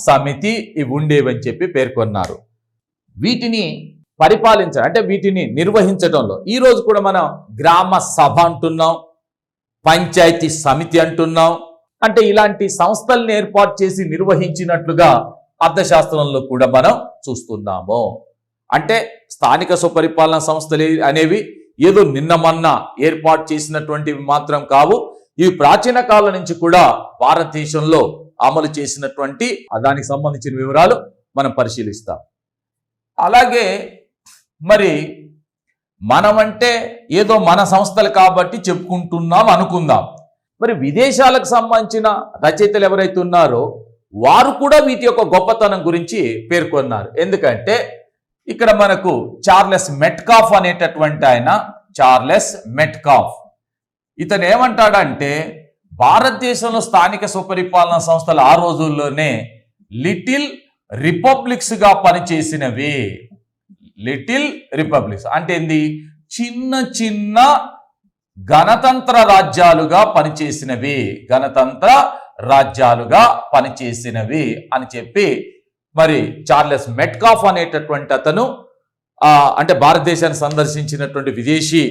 సమితి ఇవి ఉండేవని చెప్పి పేర్కొన్నారు. వీటిని పరిపాలించడం అంటే వీటిని నిర్వహించడంలో ఈ రోజు కూడా మనం గ్రామ సభ అంటున్నాం, పంచాయతీ సమితి అంటున్నాం. అంటే ఇలాంటి సంస్థల్ని ఏర్పాటు చేసి నిర్వహించినట్లుగా అర్థశాస్త్రంలో కూడా మనం చూస్తున్నాము. అంటే స్థానిక స్వపరిపాలన సంస్థలు అనేవి ఏదో నిన్న మొన్న ఏర్పాటు చేసినటువంటివి మాత్రం కావు. ఇవి ప్రాచీన కాలం నుంచి కూడా భారతదేశంలో అమలు చేసినటువంటి దానికి సంబంధించిన వివరాలు మనం పరిశీలిస్తాం. అలాగే మరి మనమంటే ఏదో మన సంస్థలు కాబట్టి చెప్పుకుంటున్నాం అనుకుందాం. మరి విదేశాలకు సంబంధించిన రచయితలు ఎవరైతే ఉన్నారో వారు కూడా వీటి యొక్క గొప్పతనం గురించి పేర్కొన్నారు. ఎందుకంటే ఇక్కడ మనకు చార్లెస్ మెట్కాఫ్ అనేటటువంటి ఆయన, చార్లెస్ మెట్కాఫ్, ఇతను ఏమంటాడంటే భారతదేశంలో స్థానిక స్వపరిపాలన సంస్థలు ఆ రోజుల్లోనే లిటిల్ రిపబ్లిక్స్ గా పనిచేసినవి. లిటిల్ రిపబ్లిక్స్ అంటే ఏంది? చిన్న చిన్న గణతంత్ర రాజ్యాలుగా పనిచేసినవి, గణతంత్ర రాజ్యాలుగా పనిచేసినవి అని చెప్పి మరి చార్లెస్ మెట్కాఫ్ అనేటటువంటి అతను అంటే భారతదేశాన్ని సందర్శించినటువంటి విదేశీ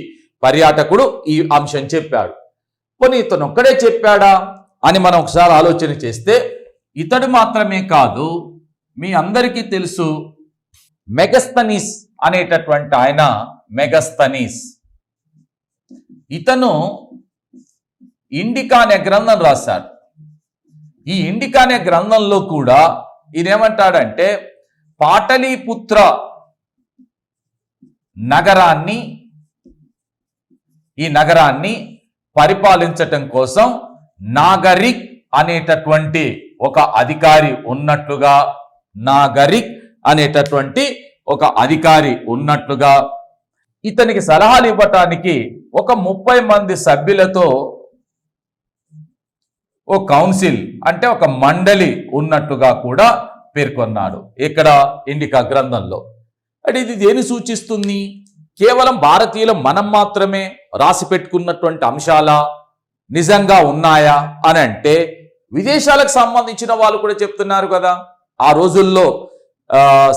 పర్యాటకుడు ఈ అంశం చెప్పాడు. పోనీ ఇతను ఒక్కడే చెప్పాడా అని మనం ఒకసారి ఆలోచన చేస్తే ఇతడు మాత్రమే కాదు, మీ అందరికీ తెలుసు మెగస్తనీస్ అనేటటువంటి ఆయన, మెగస్తనీస్ ఇతను ఇండికా అనే గ్రంథం రాశాడు. ఈ ఇండికా అనే గ్రంథంలో కూడా ఈయనేమంటాడంటే పాటలీపుత్ర నగరాన్ని పరిపాలించటం కోసం నాగరిక్ అనేటటువంటి ఒక అధికారి ఉన్నట్లుగా, నాగరిక్ అనేటటువంటి ఒక అధికారి ఉన్నట్లుగా ఇతనికి సలహాలు ఇవ్వటానికి ఒక 30 మంది సభ్యులతో ఓ కౌన్సిల్ అంటే ఒక మండలి ఉన్నట్టుగా కూడా పేర్కొన్నాడు ఇక్కడ ఇండికా గ్రంథంలో. అంటే ఇది దేని సూచిస్తుంది? కేవలం భారతీయులు మనం మాత్రమే రాసి పెట్టుకున్నటువంటి అంశాలా, నిజంగా ఉన్నాయా అని అంటే విదేశాలకు సంబంధించిన వాళ్ళు కూడా చెప్తున్నారు కదా, ఆ రోజుల్లో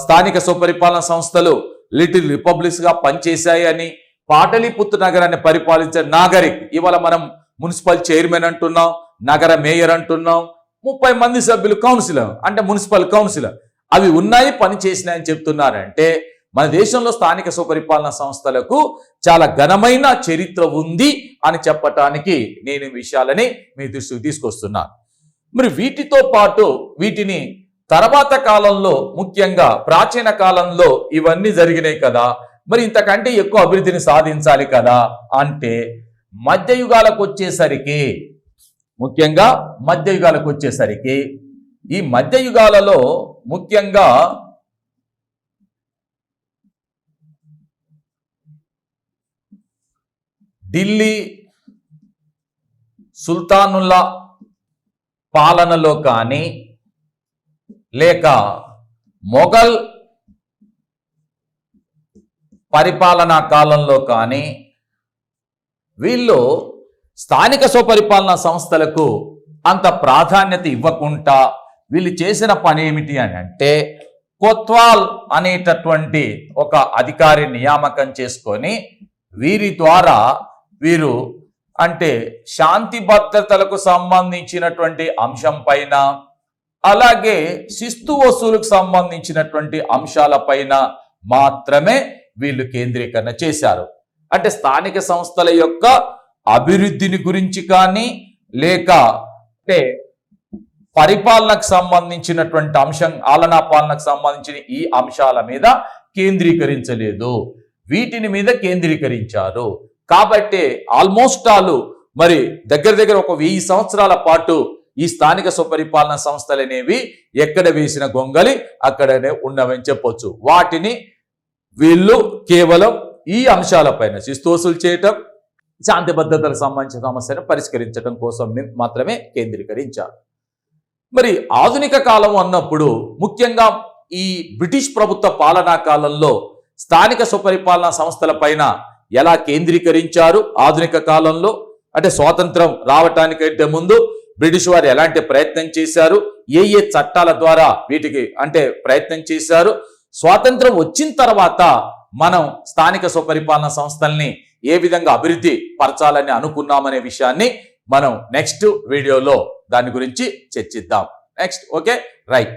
స్థానిక స్వపరిపాలన సంస్థలు లిటిల్ రిపబ్లిక్స్ గా పనిచేశాయి అని, పాటలీపుత్ర నగరాన్ని పరిపాలించే నాగరిక్, ఇవాళ మనం మున్సిపల్ చైర్మన్ అంటున్నాం, నగర మేయర్ అంటున్నాం, 30 మంది సభ్యులు కౌన్సిలర్ అంటే మున్సిపల్ కౌన్సిలర్, అవి ఉన్నాయి, పని చేసినాయని చెప్తున్నారంటే మన దేశంలో స్థానిక స్వపరిపాలన సంస్థలకు చాలా ఘనమైన చరిత్ర ఉంది అని చెప్పటానికి నేను ఈ విషయాలని మీ దృష్టికి తీసుకొస్తున్నాను. మరి వీటితో పాటు వీటిని తర్వాత కాలంలో, ముఖ్యంగా ప్రాచీన కాలంలో ఇవన్నీ జరిగినాయి కదా, మరి ఇంతకంటే ఎక్కువ అభివృద్ధిని సాధించాలి కదా అంటే మధ్యయుగాలకు వచ్చేసరికి, ముఖ్యంగా మధ్యయుగాలకు వచ్చేసరికి, ఈ మధ్యయుగాలలో ముఖ్యంగా ఢిల్లీ సుల్తానుల్లా పాలనలో కానీ లేక మొఘల్ పరిపాలనా కాలంలో కానీ వీళ్ళు స్థానిక స్వపరిపాలనా సంస్థలకు అంత ప్రాధాన్యత ఇవ్వకుండా వీళ్ళు చేసిన పని ఏమిటి అని అంటే, కొత్వాల్ అనేటటువంటి ఒక అధికారి నియామకం చేసుకొని వీరి ద్వారా వీరు అంటే శాంతి భద్రతలకు సంబంధించినటువంటి అంశం పైన, అలాగే శిస్తు వసూలుకు సంబంధించినటువంటి అంశాలపైన మాత్రమే వీళ్ళు కేంద్రీకరణ చేశారు. అంటే స్థానిక సంస్థల యొక్క అభివృద్ధిని గురించి కానీ లేక అంటే పరిపాలనకు సంబంధించినటువంటి అంశం, ఆలనా పాలనకు సంబంధించిన ఈ అంశాల మీద కేంద్రీకరించలేదు, వీటిని మీద కేంద్రీకరించారు. కాబట్టి ఆల్మోస్ట్ ఆల్ మరి దగ్గర ఒక 1000 సంవత్సరాల పాటు ఈ స్థానిక స్వపరిపాలన సంస్థలు అనేవి ఎక్కడ వేసిన గొంగలి అక్కడనే ఉన్నవని చెప్పొచ్చు. వాటిని వీళ్ళు కేవలం ఈ అంశాలపైన శిస్తు వసూలు చేయటం, శాంతి భద్రతలకు సంబంధించిన సమస్యను పరిష్కరించడం కోసం మాత్రమే కేంద్రీకరించారు. మరి ఆధునిక కాలం అన్నప్పుడు ముఖ్యంగా ఈ బ్రిటిష్ ప్రభుత్వ పాలనా కాలంలో స్థానిక స్వపరిపాలనా సంస్థల పైన ఎలా కేంద్రీకరించారు, ఆధునిక కాలంలో అంటే స్వాతంత్రం రావటానికంటే ముందు బ్రిటిష్ వారు ఎలాంటి ప్రయత్నం చేశారు, ఏ చట్టాల ద్వారా వీటికి అంటే ప్రయత్నం చేశారు, స్వాతంత్రం వచ్చిన తర్వాత మనం స్థానిక స్వపరిపాలన సంస్థల్ని ఏ విధంగా అభివృద్ధి పరచాలని అనుకున్నామనే విషయాన్ని మనం నెక్స్ట్ వీడియోలో దాని గురించి చర్చిద్దాం. Next okay right.